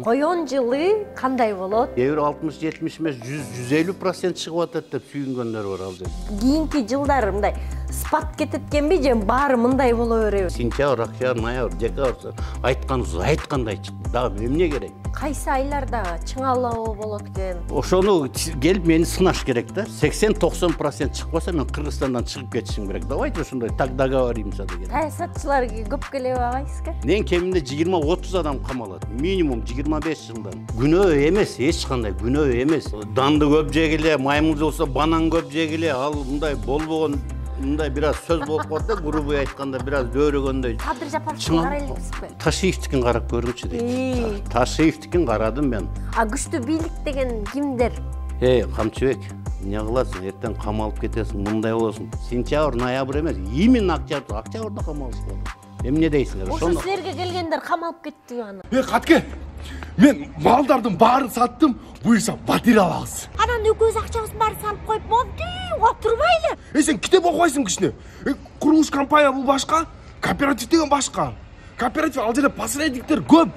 Коён жылы кандай болот? Кээ бир 60-70 эмес 100-150% чыгып атат деп сүйүнгөндөр бар ал жерде. Кийинки жылдары мындай спад кететкенби же баары мындай боло береби? Сентябрь, октябрь, ноябрь, декабрь айткандай чыкты. Дагы эмне керек? Кайсы айларда чыңалуу болот экен? Ошону келип мени сынаш керек да. 80-90% чыкпаса мен Кыргызстандан чыгып кетишим керек. Давайте ошондой так договоримся деген. Саятчылар көп келе багайсызбы? Мен кеминде 20-30 адам камалат. Минимум 25 жылдан. Күнөө эмес, эч кандай күнөө эмес. Данды көп жегиле, маймыл болсо банан көп жегиле, ал мындай болбогон мындай бир аз сөз болуп калат да, грубый айтканда бир аз дөөрөгөндөй. Кадыр Жапаровдун карайлыгысызбы? Ташиевдикин карап көрүңчү дейт. Ташиевдикин карадым мен. А күчтүү бийлик деген кимдер? Камчыбек, эмне кыласың? Эртең камалып кетесиң, мындай болосуң. Сентябрь, ноябрь эмес, именно октябрда камалышты. Эмне дейсиңер? Ошо силерге келгендер камалып кеттиби аны? Катке, мен малдардын баарын саттым, буюрса батир алабыз. Анан экөөбүз акчабыздын баарын салып коюп монтип отурбайлы. Сен китеп окубайсың кичине. Курулуш компания бул башка, кооператив деген башка. Кооператив ал жерде посредниктер көп.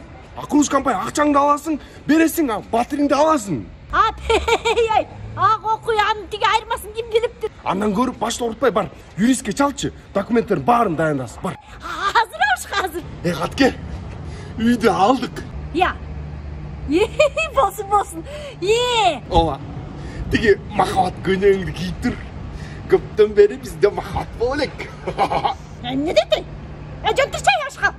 Курулуш компания акчаңды аласың, бересиң, батириңди аласың. Ай, окуй анын тиги айырмасын ким билиптир? Андан көрүп башта урутпай бар, юристке чалчы, документтердин баарын даяндасын, бар. Азыр. Катке, үйдү алдык. Я. Болсун. Ооба. Тиги махабат көнөгүңдү кийип тур. Көптөн бери бизде махабат боло элек. Эмне дейт? Жөнтүрчай ашка.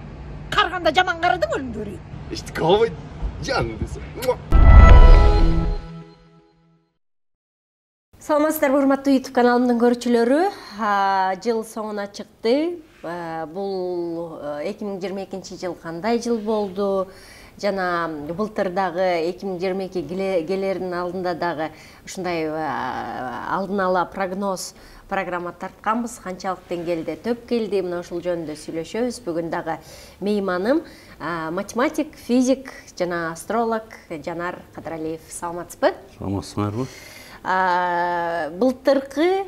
Карганда жаман карадың өлүмдөрү. Эчтеке болбойт, жаным десем. Саламатсыздарбы, урматтуу YouTube каналымдын көрүүчүлөрү. Жыл соңуна чыкты. Бул 2022 жыл кандай жыл болду? Жана былтыр дагы 2022 келердин алдында дагы ушундай алдын ала прогноз программа тартканбыз. Канчалык деңгээлде төп келди? Мына ушул жөнүндө сүйлөшөбүз. Бүгүн дагы мейманым математик, физик жана астролог Жанар Кадыралиев. Саламатсызбы? Саламатсыңарбы? Былтыркы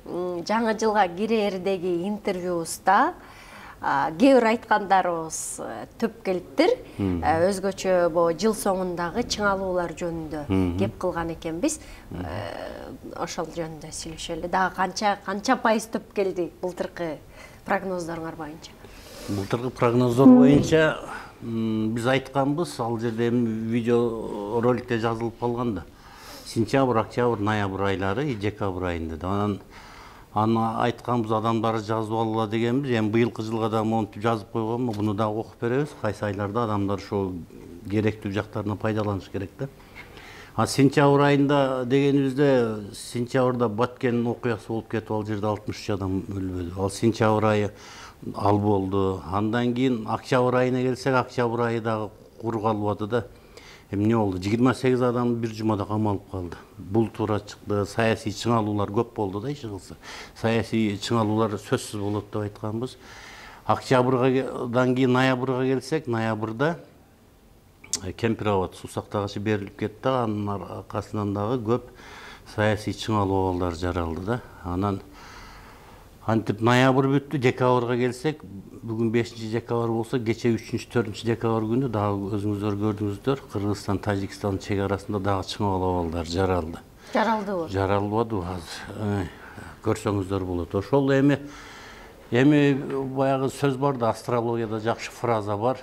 жаңы жылга кирердеги интервьюбузда кээ бир айткандарыбыз төп келиптир. Өзгөчө жыл соңундагы чыңалуулар жөнүндө кеп кылган экенбиз. Ошол жөнүндө сүйлөшөлү. Дагы канча пайыз төп келди былтыркы прогноздоруңар боюнча? Былтыркы прогноздор боюнча биз айтканбыз, ал жерде видео роликте жазылып калган да. Сентябрь, октябрь, ноябрь айлары, декабрь айында. Аны айтканбыз, адамдар жазып алгыла дегенбиз. Эми быйылкы жылга да монтип жазып койгонмун, буну да окуп беребиз. Кайсы айларда адамдар ошо керектүү жактарынан пайдаланыш керек да. Сентябрь айында дегенибизде, сентябрда Баткен окуясы болуп кетип, ал жерде 63 адам өлбөдү. Ал сентябрь айы ал болду. Андан кийин октябрь айына келсек, октябрь айы дагы кургалбады да. Эмне болду? 28 адам бир жумада камалып калды. Бул туура чыкты. Саясий чыңалуулар көп болду да, иши кылса. Саясий чыңалуулар сөзсүз болот деп айтканбыз. Октябрдан кийин ноябрга келсек, ноябрда Кемпировод суусактагычы берилип кетти. Анын аркасынан дагы көп саясий чыңалуу абалдар жаралды да. Анан антип ноябрь бүттү, декабрга келсек, бүгүн 5-декабрь болсо, кече 3-4 декабрь күнү дагы өзүңүздөр көрдүңүздөр, Кыргызстан, Тажикстан чек арасында дагы чыңалуу абалдар жаралды. Жаралдыбы? Жаралбады азыр. Көрсөңүздөр болот. Ошол эми баягы сөз бар да, астрологияда жакшы фраза бар.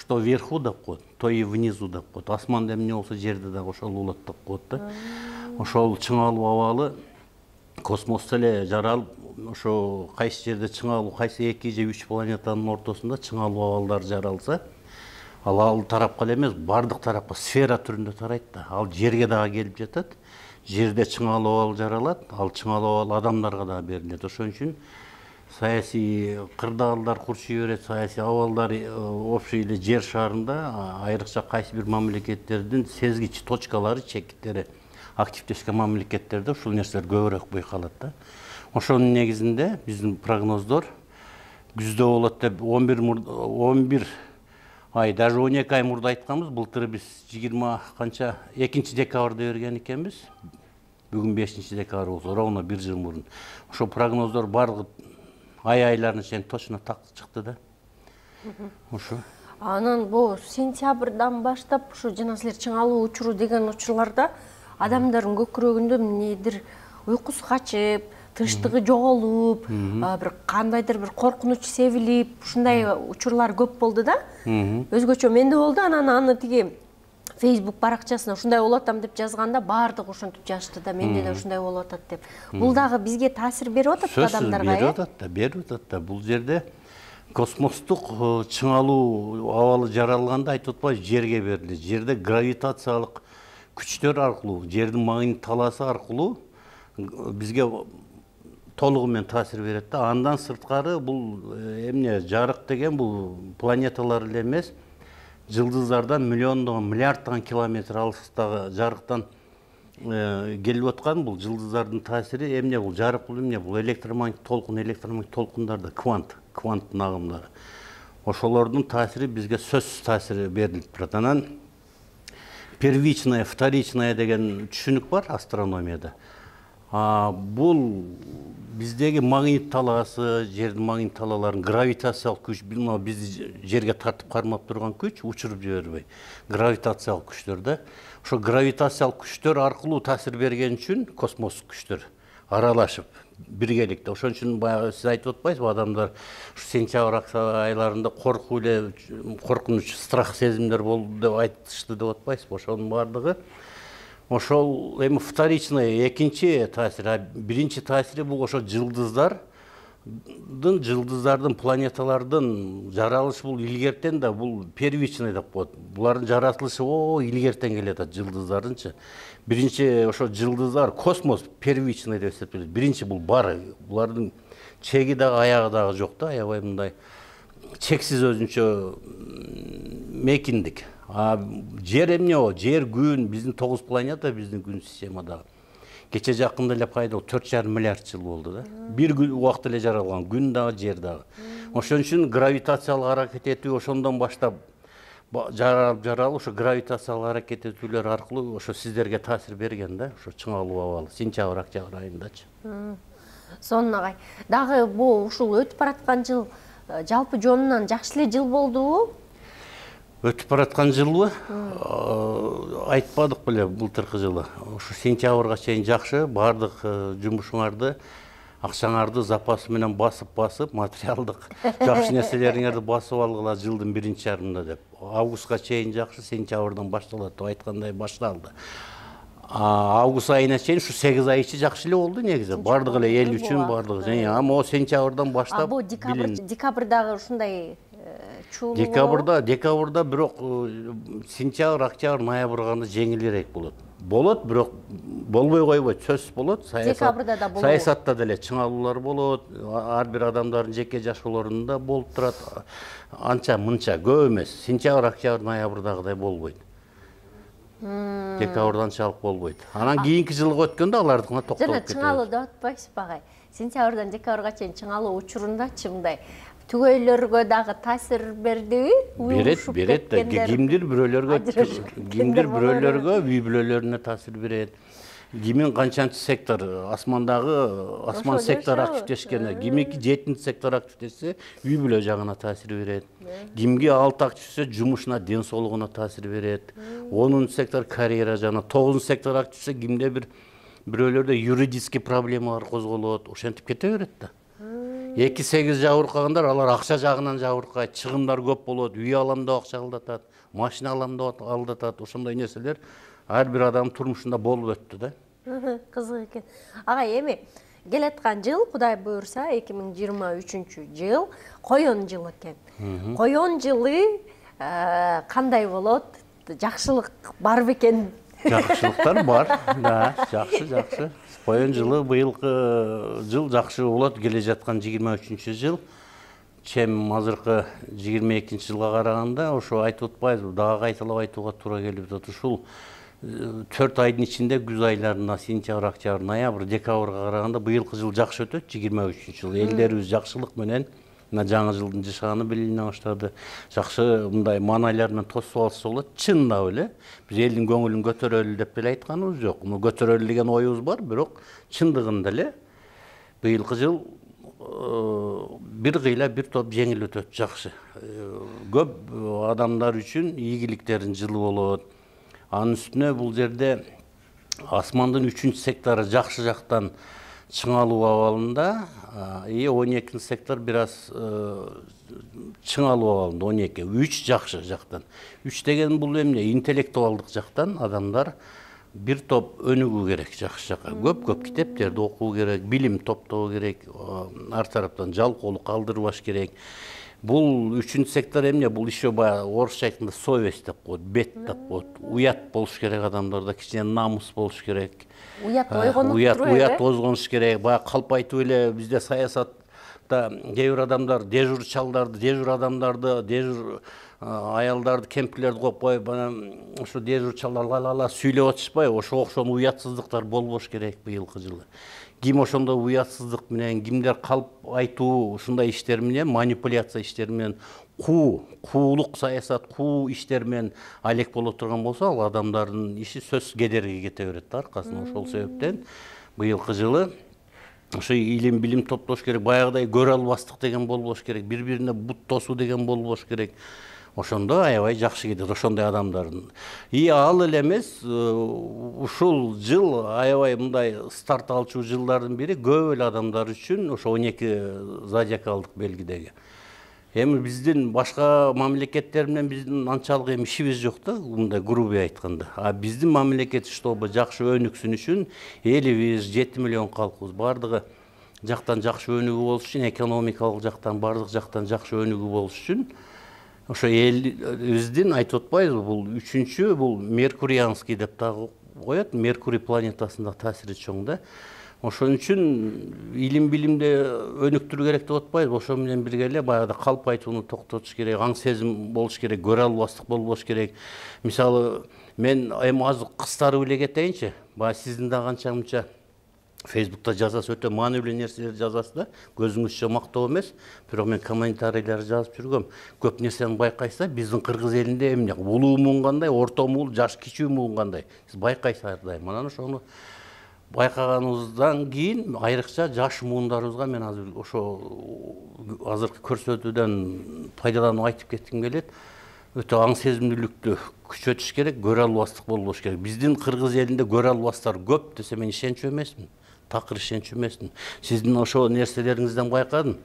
Что вверху деп коет, то и внизу деп коет. Асманда эмне болсо, жерде дагы ошол болот деп коет да. Ошол чыңалуу абалы космосто эле жаралып, ошо кайсы жерде чыңалуу, кайсы 2 же 3 планетанын ортосунда чыңалуу абалдар жаралса, ал тарапка эле эмес, бардык тарапка сфера түрүндө тарайт да. Ал жерге дагы келип жатат. Жерде чыңалуу абал жаралат, ал чыңалуу абал адамдарга дагы берилет. Ошон үчүн саясий кырдаалдар курчуй берет, саясий абалдар общий эле жер шарында, айрыкча кайсы бир мамлекеттердин сезгич точкалары, чекиттери активдешкен мамлекеттерде ушул нерселер көбүрөөк байкалат да. Ошонун негизинде биздин прогноздор күздө болот деп 11 ай, даже 12 ай мурда айтканбыз. Былтыр биз 20 канча 2-декабрда берген экенбиз. Бүгүн 5-декабрь болсо, ровно 1 жыл мурун. Ошо прогноздор барлыгы айларын чейин точно так чыкты да. Ошо. Анан бу сентябрдан баштап ушу жана силер чыңалуу учуру деген учурларда адамдардын көкүрөгүндө эмнедир уйкусу качып, тынчтыгы жоголуп, бир кандайдыр бир коркунуч себилип, ушундай учурлар көп болду да. Өзгөчө менде болду, анан аны тиги Facebook баракчасына ушундай болуп атам деп жазганда баардыгы ошентип жазышты да, менде да ушундай болуп атат деп. Бул дагы бизге таасир берип атат адамдарга, берип атат да. Бул жерде космостук чыңалуу абалы жаралганда айтып атпайбы, жерге берилди. Жерде гравитациялык күчтөр аркылуу, жердин магнит талаасы аркылуу бизге толугу менен таасир берет да. Андан сырткары бул эмне жарык деген бул планеталар эле эмес, жылдыздардан миллиондогон, миллиарддаган километр алыстагы жарыктан келип аткан бул жылдыздардын таасири эмне бул? Жарык бул эмне? Бул электромагнит толкундарда кванттын агымдары. Ошолордун таасири бизге сөзсүз таасир берилип турат. Анан первичная, вторичная деген түшүнүк бар астрономияда. Бул биздеги магнит талаасы, жердин магнит талааларын гравитациялык күч, бизди жерге тартып кармап турган күч, учуруп жибербей. Гравитациялык күчтөр да. Ошо гравитациялык күчтөр аркылуу таасир берген үчүн космостук күчтөр аралашып биргеликте. Ошон үчүн баягы сиз айтып атпайсызбы, адамдар сентябрь айларында коркуу эле, коркунуч, страх сезимдер болду деп айтышты деп атпайсызбы? Ошонун баардыгы ошол эми вторичный, экинчи таасир, биринчи таасири бул ошо жылдыздардын, планеталардын жаралышы бул илгертен да, бул первичный деп коет. Булардын жаратылышы илгертен келет жылдыздардынчы. Биринчи ошо жылдыздар, космос первичный деп эсептелет. Биринчи бул бар, булардын чеги дагы аягы дагы жок да, аябай мындай чексиз өзүнчө мейкиндик. Жер эмне о? Жер, күн, биздин 9 планета биздин күн системадагы. Кече жакында эле пайда 4,5 миллиард жыл болду да. Бир убакыт эле жаралган, күн дагы, жер дагы. Ошон үчүн гравитациялык аракет этүү ошондон баштап жаралып, ошо гравитациялык аракет этүүлөр аркылуу ошо сиздерге таасир берген да, ошо чыңалуу абалы сентябрь, октябрь айындачы. Сонун агай. Дагы бул ушул өтүп бараткан жыл жалпы жонунан жакшы эле жыл болдубу? Өтүп бараткан жылбы? Айтпадык беле былтыркы жылы. Ошо сентябрга чейин жакшы, баардык жумушуңарды, акчаңарды запасы менен басып, материалдык жакшы нерселериңерди басып алгыла жылдын биринчи жарымында деп. Августка чейин жакшы, сентябрдан башталат деп айткандай башталды. Август айына чейин ушу 8 ай ичи жакшы эле болду негизи. Бардык эле эл үчүн бардык. Жана могу сентябрдан баштап. Бу декабрдагы ушундай чуулуу. Декабрда бирок сентябрь, октябрь, ноябрга гана жеңилирээк болот. Болот, бирок болбой койбойт, сөзсүз болот. Декабрда да болот. Саясатта деле чыңалуулар болот. Ар бир адамдардын жеке жашоолорунда болуп турат. Анча мынча көп эмес. Сентябрь, октябрь, ноябрдагыдай болбойт. Декабрдан чалып болбойт. Анан кийинки жылга өткөндө алардыкына токтолуп кетет. Жана чыңалуу деп атпайсызбы агай? Сентябрдан декабрга чейин чыңалуу учурундачы мындай түгөйлөргө дагы таасир бердиби? Берет. Кимдир бирөөлөргө, үй бүлөлөрүнө таасир берет. Кимин канчанчы сектор, асман сектор активдешкени, кимики 7 сектор активдешсе, үй бүлө жагына таасир берет. Кимге 6 активдешсе, жумушуна, ден соолугуна таасир берет. 10 сектор карьера жана, 9 сектор активдешсе, кимде бирөөлөрдө юридический проблемалар козголот, ошентип кете берет да. 2-8 жабыркагандар, алар акча жагынан жабыркайт, чыгымдар көп болот, үй алам деп акча алдатат, машина алам деп алдатат, ошондой нерселер ар бир адамдын турмушунда болуп өттү да. Кызык экен. Агай, эми келаткан жыл, Кудай буйрса, 2023-жыл коён жыл экен. Коён жылы кандай болот? Жакшылык барбы экен? Жакшылыктар бар, да, жакшы. Коён жылы быйылкы жыл жакшы болот, келе жаткан 23-жыл. Чем азыркы 22-жылга караганда ошо айтып атпайбызбы, дагы кайталап айтууга туура келип атат. Ушул 4 айдын ичинде күз айларына сентябрь, октябрь, ноябрь, декабрга караганда быйылкы жыл жакшы өтөт, 23-жыл. Элдерибиз жакшылык менен жаңы жылдын жашаганы белгилене баштады. Жакшы мындай маанайлар менен тосуп алса болот. Чындап эле биз элдин көңүлүн көтөрөлү деп эле айтканыбыз жок. Муну көтөрөлү деген оюбуз бар, бирок чындыгында эле быйылкы жыл бир кыйла бир топ жеңил өтөт, жакшы. Көп адамдар үчүн ийгиликтерин жылы болот. Анын үстүнө бул жерде асмандын 3-чү сектору жакшы жактан чыңалуу абалында, 12 сектор бир аз чыңалуу абалында, 12, 3 жакшы жактан. 3 деген бул эмне? Интеллектуалдык жактан адамдар бир топ өнүгүү керек, жакшы жакка. Көп китептерди окуу керек, билим топтоо керек, ар тараптан жалкоолук калтырбаш керек. Бул 3-чү сектор эмне? Бул еще баягы орусча айтканда совесть деп коет, бет деп коет. Уят болуш керек адамдарда, кичине намус болуш керек. Уят ойгонуп туруп, уят ойгонуш керек. Баягы калп айтып эле бизде саясатта кээ бир адамдар дежур чалдарды, дежур адамдарды, дежур аялдарды, кемпирлерди коюп коюп, ошо дежур чалдар ла сүйлөп атышпайбы? Ошого окшогон уятсыздыктар болбош керек быйылкы жылы. Ким ошондой уятсыздык менен, кимдер калп айтуу, ушундай иштер менен, манипуляция иштери менен, куулук саясат, иштер менен алек боло турган болсо, ал адамдардын иши сөзсүз кедерги кете берет да аркасынан. Ошол себептен быйылкы жылы ошо илим билим топтош керек, баягыдай көрө албастык деген болбош керек, бири-бирине бут тосуу деген болбош керек. Ошондо аябай жакшы кетет ошондой адамдардын. Ал эле эмес, ушул жыл аябай мындай старт алчу жылдардын бири көп эле адамдар үчүн ошо 12 зодиакалдык белгидеги. Эми биздин башка мамлекеттер менен биздин анчалык ишибиз жок да, мындай грубый айтканда. Биздин мамлекет чтобы жакшы өнүксүн үчүн элибиз 7 миллион калкыбыз бардыгы жактан жакшы өнүгүү болуш үчүн, экономикалык жактан бардык жактан жакшы өнүгүү болуш үчүн ошо элибиздин айтып атпайбызбы, бул 3-чү, бул Меркурианский деп дагы коет, Меркурий планетасында таасири чоң да. Ошон үчүн илим билимде өнүктүрүү керек деп атпайбызбы? Ошо менен бирге эле баягыда калп айтууну токтотуш керек, аң сезим болуш керек, көрө албастык болбош керек. Мисалы, мен эми азыр кыстарып эле кетейинчи. Баягы сиздин да канча мынча Facebook'ta жазасыз, өтө маанилүү нерселер жазасыз да, көзүңүзчө мактоо эмес, бирок мен комментарийлер жазып жүргөм. Көп нерсени байкайсыздар, биздин кыргыз элинде эмне, улуу муун кандай, орто муун, жаш кичүү муун кандай. Сиз байкайсыз ар дайым. Анан ошону байкаганыбыздан кийин айрыкча жаш муундарыбызга мен азыр ошо азыркы көрсөтүүдөн пайдаланып айтып кетким келет. Өтө аң сезимдүүлүктү күчөтүш керек, көрө албастык болбош керек. Биздин кыргыз элинде көрө албастар көп десе мен ишенчү эмесмин. Такыр ишенчү эмесмин. Сиздин ошо нерселериңизден байкадым.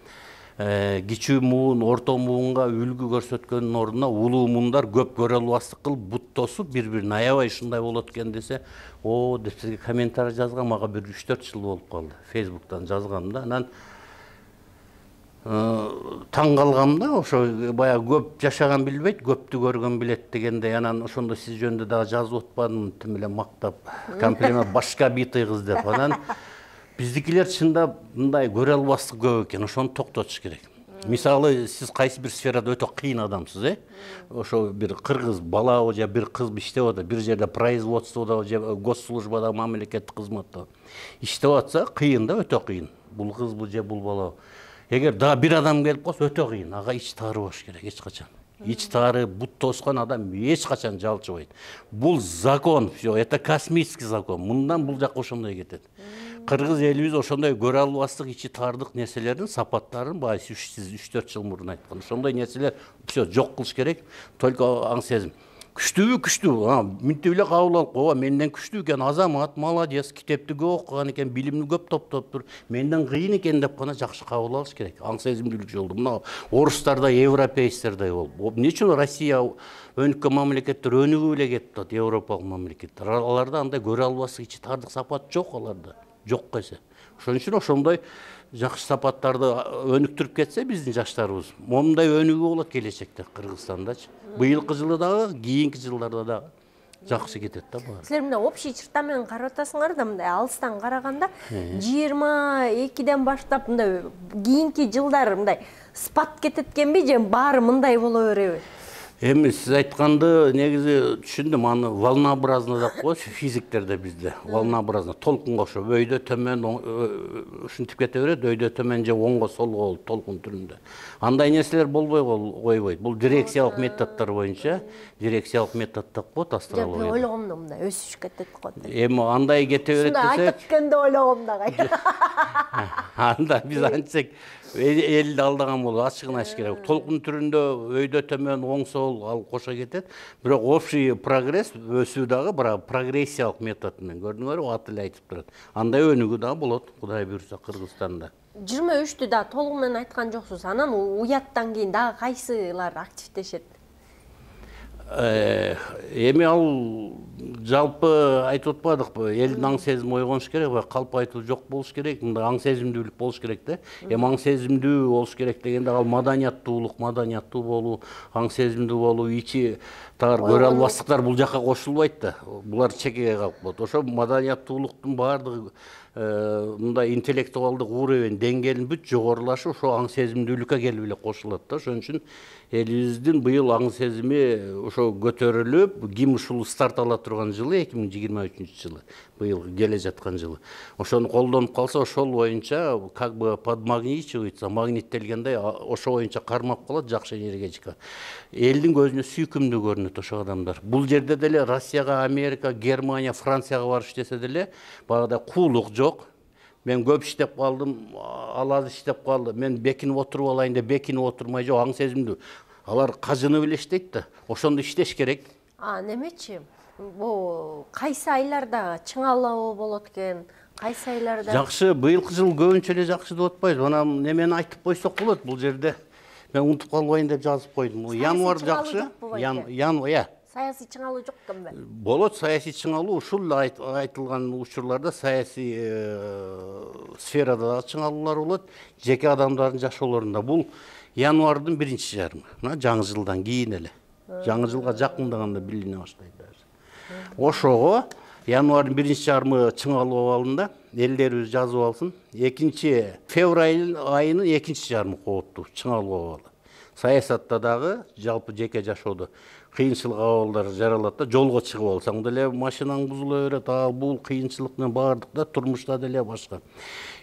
Кичүү муун, орто муунга үлгү көрсөткөндүн ордуна улуу муундар көп көрө албастык кылып бут тосуп бири-бирине аябай ушундай болот экен десе, деп сизге комментарий жазган, мага бир 3-4 жыл болуп калды. Facebook'тан жазгам да. Анан таң калгам да, ошо баягы көп жашаган билбейт, көптү көргөн билет дегендей. Анан ошондо сиз жөнүндө дагы жазып атпадым, тим эле мактап, комплимент башка битый кыз деп. Анан биздикилер чындап мындай көрө албастык көп экен, ошону токтотуш керек. Мисалы, сиз кайсы бир сферада өтө кыйын адамсыз, ошо бир кыргыз балабы же бир кыз иштеп атат, бир жерде производстводо же госслужбада, мамлекеттик кызматта иштеп атса, кыйын да, өтө кыйын. Бул кызбы же бул балабы. Эгер дагы бир адам келип калса, өтө кыйын. Ага ич таарыбаш керек эч качан. Ич таары, бут тоскон адам эч качан жалчыбайт. Бул закон, всё, это космический закон. Мындан бул жакка ошондой кетет. Кыргыз элибиз ошондой көрө албастык, ичи таардык нерселердин сапаттарын баягы сиз 3-4 жыл мурун айткан. Ошондой нерселер всё жок кылыш керек. Только аң сезим. Күчтүү, мынтип эле кабыл алып, менден күчтүү экен, азамат, молодец, китепти көп окуган экен, билимни көп топтоптур, менден кыйын экен деп гана жакшы кабыл алыш керек. Аң сезимдүүлүк жолду. Мына орустарда, европейцтердей болуп. Эмне үчүн Россия өнүккөн мамлекеттер өнүгүп эле кетип атат, европалык мамлекеттер. Аларда андай көрө албастык, ичи таардык сапат жок аларда. Жок кайсы. Ошон үчүн ошондой жакшы сапаттарды өнүктүрүп кетсе биздин жаштарыбыз, момундай өнүгүү болот келечекте Кыргызстандачы. Быйылкы жылы дагы, кийинки жылдарда дагы жакшы кетет да баары. Силер мына общий черта менен карап атасыңар да, мындай алыстан караганда 22ден баштап мындай кийинки жылдар мындай спад кетет экенби же баары мындай боло береби? Эми сиз айтканды негизи түшүндүм. Аны волнообразно деп коет физиктерде бизде. Волнообразно толкунга окшоп өйдө төмөн ушинтип кете берет, өйдө төмөн же оңго солго толкун түрүндө. Андай нерселер болбой койбойт. Бул дирекциялык методдор боюнча, дирекциялык метод деп коет астрология. Ойлогомдо мындай өсүшүп кетет коет. Эми андай кете берет Ушундай десек, айтып кенде ойлогом да кайта. анда биз антсек элди алдаган болуп ачыгын айтыш керек. Толкун түрүндө өйдө төмөн оң сол ал кошо кетет. Бирок общий прогресс өсүү дагы прогрессиялык метод менен. Көрдүңөрбү, аты эле айтып турат. Андай өнүгүү дагы болот, Кудай буйрса Кыргызстанда. 23-тү да толугу менен айткан жоксуз. Анан уяттан кийин дагы кайсылар активдешет? Эми ал жалпы айтып атпадыкпы, элдин аң сезими ойгонуш керек, калп айтуу жок болуш керек, мындай аң сезимдүүлүк болуш керек да. Эми аң сезимдүү болуш керек дегенде ал маданияттуулук, маданияттуу болуу, аң сезимдүү болуу, ичи тагыр көрө албастыктар бул жака кошулбайт да. Булар чекеге калып калат. Ошо маданияттуулуктун баардыгы мындай интеллектуалдык уровень деңгээлин бүт жогорулашы ошо аң сезимдүүлүккө келип эле кошулат да. Ошон үчүн элибиздин быйыл аң сезими ошо көтөрүлүп, ким ушул старт ала турган жылы 2023-жылы, быйыл келе жаткан жылы. Ошону колдонуп калса, ошол боюнча как бы подмагничивается, магниттелгендей ошо боюнча кармап калат жакшы энергетика. Элдин көзүнө сүйкүмдүү көрүнөт ошо адамдар. Бул жерде деле Россияга, Америка, Германия, Францияга барыш десе деле баягыдай куулук жок. Мен көп иштеп калдым, ал аз иштеп калды. Мен бекинип отуруп алайын деп бекинип отурмай жок, аң сезимдүү. Алар кажынып эле иштейт да. Ошондо иштеш керек. Немечи? Бу кайсы айларда чыңалуу болот экен? Кайсы айларда? Жакшы, быйылкы жыл көбүнчө эле жакшы деп атпайбыз. Мына немени айтып койсок болот бул жерде. Мен унутуп калбайын деп жазып койдум. Январь жакшы. Саясий чыңалуу жок экенби? Болот, саясий чыңалуу ушул айтылган учурларда саясий сферада да чыңалуулар болот, жеке адамдардын жашоолорунда. Бул январдын 1-жарымы. Мына жаңы жылдан кийин эле. Жаңы жылга жакындаганда билине баштайт. Ошого январдын 1-жарымы чыңалуу абалында элдерибиз жазып алсын. 2-февраль айынын 2-жарымы кооптуу чыңалуу абалы. Саясатта дагы жалпы жеке жашоодо кыйынчылык абалдар жаралат да, жолго чыгып алсаң деле машинаң бузула берет, бул кыйынчылык менен бардыкта турмушта деле башка.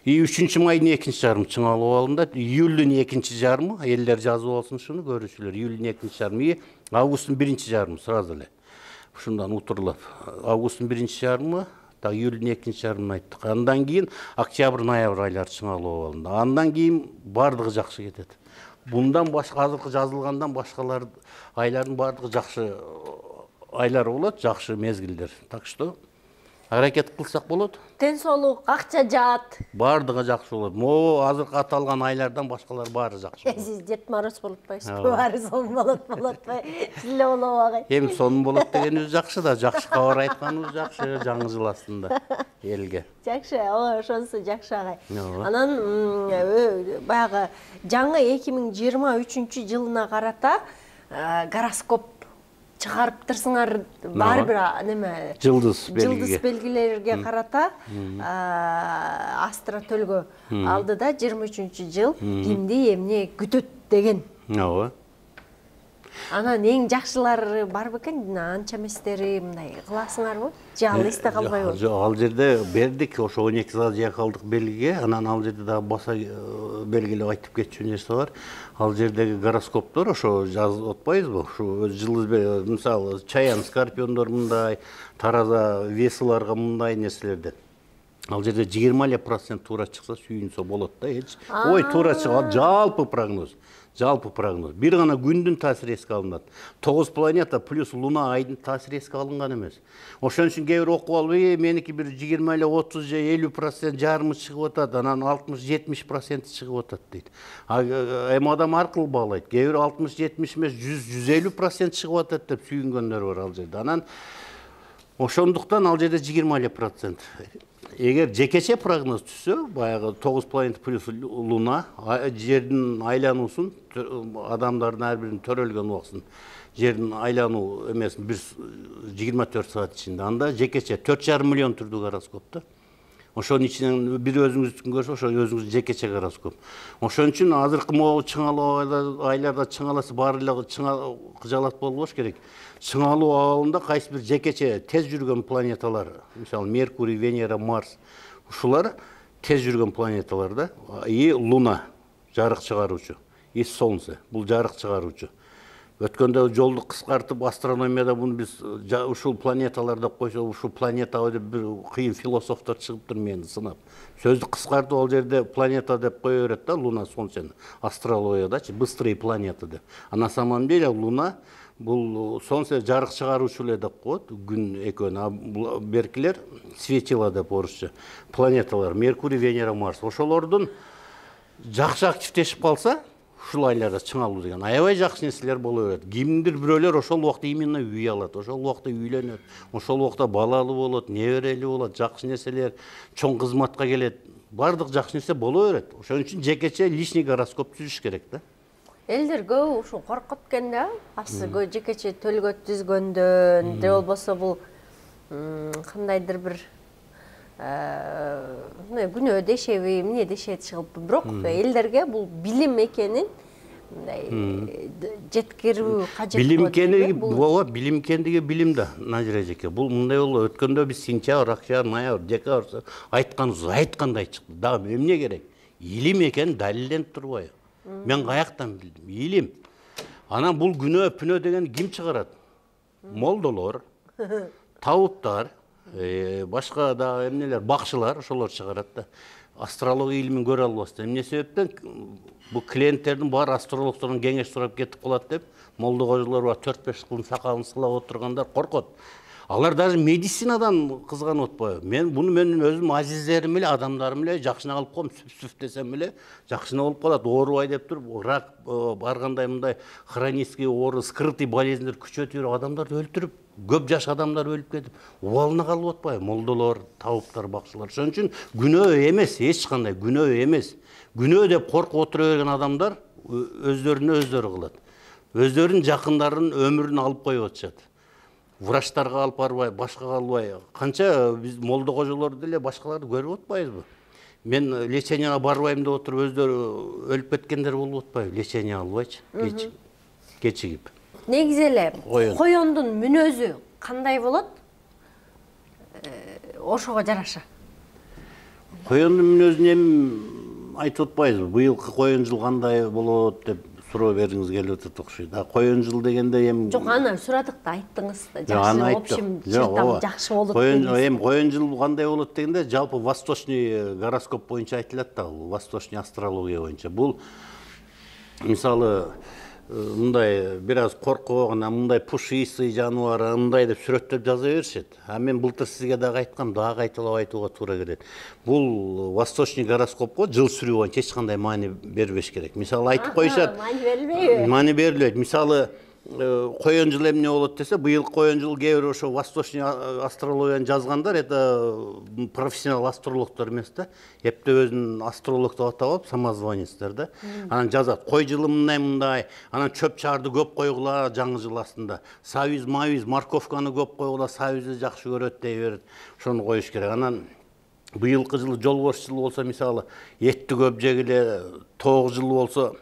3-майдын 2-жарымы чыңалуу абалында, июлдун 2-жарымы, элдер жазып алсын шуну көрүүчүлөр, июлдун 2-жарымы, августтун 1-жарымы сразу эле. Ушундан утурлап, августтун 1-жарымы, так июлдун 2-жарымын айттык. Андан кийин октябрь, ноябрь айлары чыңалуу абалында. Андан кийин бардыгы жакшы кетет. Bundan başka azırkı жазылгандан башкалар айлардын бардыгы жакшы айлар болот, жакшы мезгилдер. Так что аракет кылсак болот. Тен соолук, акча жаат. Бардыгы жакшы болот. Могу азыркы аталган айлардан башкалар баары жакшы болот. Сиз Дед Мороз болуп атпайсызбы? Баары сонун болот атпай? Силе болобу агай? Эми сонун болот дегенибиз жакшы да, жакшы кабар айтканыбыз жакшы жаңы жыл астында элге. Жакшы, ошонусу жакшы агай. Анан баягы жаңы 2023-жылына карата гороскоп чыгарыптырсыңар, баары бир неме жылдыз белгилерге карата Астра Төлгө алды да 23-жыл кимди эмне күтөт деген. Ооба. Анан эң жакшылары бар бекен, анча эместери мындай кыласыңарбы? Же ал эсте калбайбы? Жок, ал жерде бердик, ошо 12 зодиак алдык белгиге, анан ал жерде дагы баса белгилеп айтып кетчү нерсе бар. Ал жердеги гороскоптор ошо жазып атпайбызбы? Ошо жылдыз, мисалы, Чаян, Скорпиондор мындай, Тараза, Весыларга мындай нерселерден. Ал жерде 20% туура чыкса сүйүнсө болот да, эч. Ой, туура чыгат, жалпы прогноз. Жалпы прогноз. Бир гана күндүн таасири эске алынат. 9 планета плюс Луна айдын таасири эске алынган эмес. Ошон үчүн кээ бир окуп алып, меники бир 20 эле 30 же 50% жарымы чыгып атат, анан 60-70% чыгып атат дейт. Эми адам аркылуу баалайт. Кээ бир 60-70 эмес 100-150% чыгып атат деп сүйүнгөндөр бар ал жерде. Анан ошондуктан ал жерде 20%. Эгер жекече прогноз түшсө, баягы 9 планета плюс Луна, жердин айлануусун, адамдардын ар биринин төрөлгөн убактысын, жердин айлануу эмесин 24 саат ичинде, анда жекече 4,5 миллион түрдүү гороскоп да. Ошонун ичинен бир өзүңүздүкүн көрсө, ошо өзүңүз жекече гороскоп. Ошон үчүн азыркы могу чыңалуу айларда чыңаласы баары эле кыжалат болбош керек. Чыңалуу абалында кайсы бир жекече тез жүргөн планеталар, мисалы Меркурий, Венера, Марс, ушулар тез жүргөн планеталар да. И Луна жарык чыгаруучу, и Солнце бул жарык чыгаруучу. Өткөндө жолду кыскартып астрономияда буну биз ушул планеталар деп койсо, ушул планета деп бир кыйын философтор чыгыптыр мени сынап. Сөздү кыскартып ал жерде планета деп кое берет да, Луна, Солнцени. Астрологиядачы быстрый планета деп. А на самом деле Луна бул Солнце жарык чыгаруучу эле деп коет, күн экөөнү. А бул беркилер светила деп орусча. Планеталар Меркурий, Венера, Марс. Ошолордун жакшы активдешип калса, ушул айларда чыңалуу деген аябай жакшы нерселер боло берет. Кимдир бирөөлөр ошол убакта именно үй алат, ошол убакта үйлөнөт, ошол убакта балалуу болот, неберелүү болот, жакшы нерселер, чоң кызматка келет. Бардык жакшы нерсе боло берет. Ошон үчүн жекече личный гороскоп түзүш керек да. Элдер көп ушу коркут экен да, асыгы жекече төлгөт түзгөндөн, же болбосо бул кандайдыр бир күнөө дешеби, эмне дешет чыгып, бирок элдерге бул билим экенин жеткирүү кажет. Билим экендиги билим да, Назира эжеке. Бул мындай болду, өткөндө биз сентябрь, октябрь, ноябрь, декабрь айткандай чыкты. Дагы эмне керек? Илим экен далилденип турбайбы? Мен каяктан билдим? Илим. Анан бул күнөө пүнөө деген ким чыгарат? Молдолор, табыттар, башка да эмнелер, бакчылар, ошолор чыгарат да. Астрология илимин көрө албастан. Эмне себептен бу клиенттердин баары астрологтордон кеңеш сурап кетип калат деп, молдо кожолор бар 4-5 кылым сакалын сылап отургандар коркот. Алар даже медицинадан кызганып атпайбы? Мен буну менин өзүм азиздерим эле, адамдарым эле жакшына калып коем, сүп десем эле жакшына болуп калат. Оорубай деп туруп, рак баргандай мындай хронический оору, скрытый болезньдер күчөтүп жүрүп адамдарды өлтүрүп, көп жаш адамдар өлүп кетип, убалына калып атпайбы? Молдолор, табыптар, бакчылар. Ошон үчүн күнөө эмес, эч кандай күнөө эмес. Күнөө деп коркуп отура берген адамдар өздөрүнө өздөрү кылат. Өздөрүнүн жакындарын өмүрүн алып коюп атышат. Врачтарга алып барбай, башкага албай. Канча биз молдо кожолорду деле башкаларды көрүп атпайбызбы? Мен леченияга барбайм деп отуруп өздөрү өлүп кеткендер болуп атпайбы? Лечения албайчы, кечигип. Негизи эле коёндун мүнөзү кандай болот? Ошого жараша. Коёндун мүнөзүн эми айтып атпайбызбы? Быйылкы коён жыл кандай болот деп суроо бергиңиз келип атат окшойт. Коён жыл дегенде эми жок, аны сурадык да, айттыңыз да. Жакшы, общем, жакшы болот. Коён жыл кандай болот дегенде, жалпы восточный гороскоп боюнча айтылат да, восточный астрология боюнча. Бул мисалы мындай бир аз коркогон, мындай пушистый жаныбар, мындай деп сүрөттөп жаза беришет. А мен былтыр сизге дагы айткам, дагы кайталап айтууга туура келет. Бул восточный гороскопко жыл сүрүү боюнча эч кандай маани бербеш керек. Мисалы айтып коюшат. Маани берилбейби? Маани берилет. Мисалы коён жыл эмне болот десе, быйыл коён жыл кээ бир ошо восточный астрологияны жазгандар, это профессионал астрологдор эмес да. Эптеп өзүн астролог деп атап алып, самозванецтер да. Анан жазат, кой жылы мындай, анан чөп чарды көп койгула жаңы жыл астында. Сабиз, морковканы көп койгула, сабизди жакшы көрөт дей берет. Ошону коюш керек. Анан быйылкы жылы жолбош жылы болсо, мисалы, этти көп жегиле, тоок жылы болсо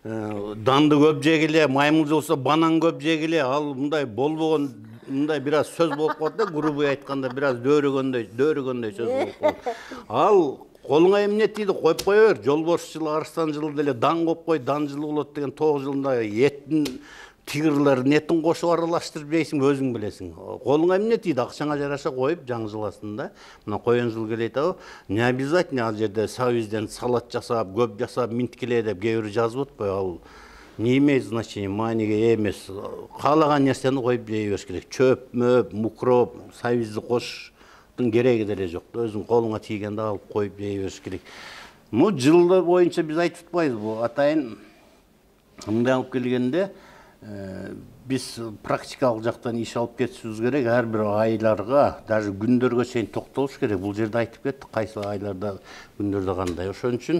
данды көп жегиле, маймыл болсо банан көп жегиле, ал мындай болбогон, мындай бир аз сөз болуп калат да, грубый айтканда бир аз дөөрөгөндөй сөз болуп калат. Ал колуңа эмне тийди, коюп кое бер. Жолбош жылы, арстан жылы деле дан коюп кой, дан жылы болот деген, тоок жылында эттин тигрлерин этин кошуп аралаштырып жейсиң, өзүң билесиң. Колуңа эмне тийди, акчаңа жараша коюп жаңы жыл астында. Мына коён жыл келет ау, не обязательно ал жерде сабизден салат жасап, көп жасап, минткиле деп кээ бир жазып атпайбы? Ал не имеет значения, мааниге эмес. Каалаган нерсени коюп жей бериш керек. Чөп, мөп, мукроп, сабизди кошуштун кереги деле жок. Өзүң колуңа тийгенде алып коюп жей бериш керек. Бул жылдар боюнча биз айтып атпайбызбы? Бул атайын мындай алып келгенде биз практикалык жактан иш алып кетишибиз керек. Ар бир айларга, даже күндөргө чейин токтолуш керек. Бул жерде айтып кеттик, кайсы айларда, күндөрдө кандай. Ошон үчүн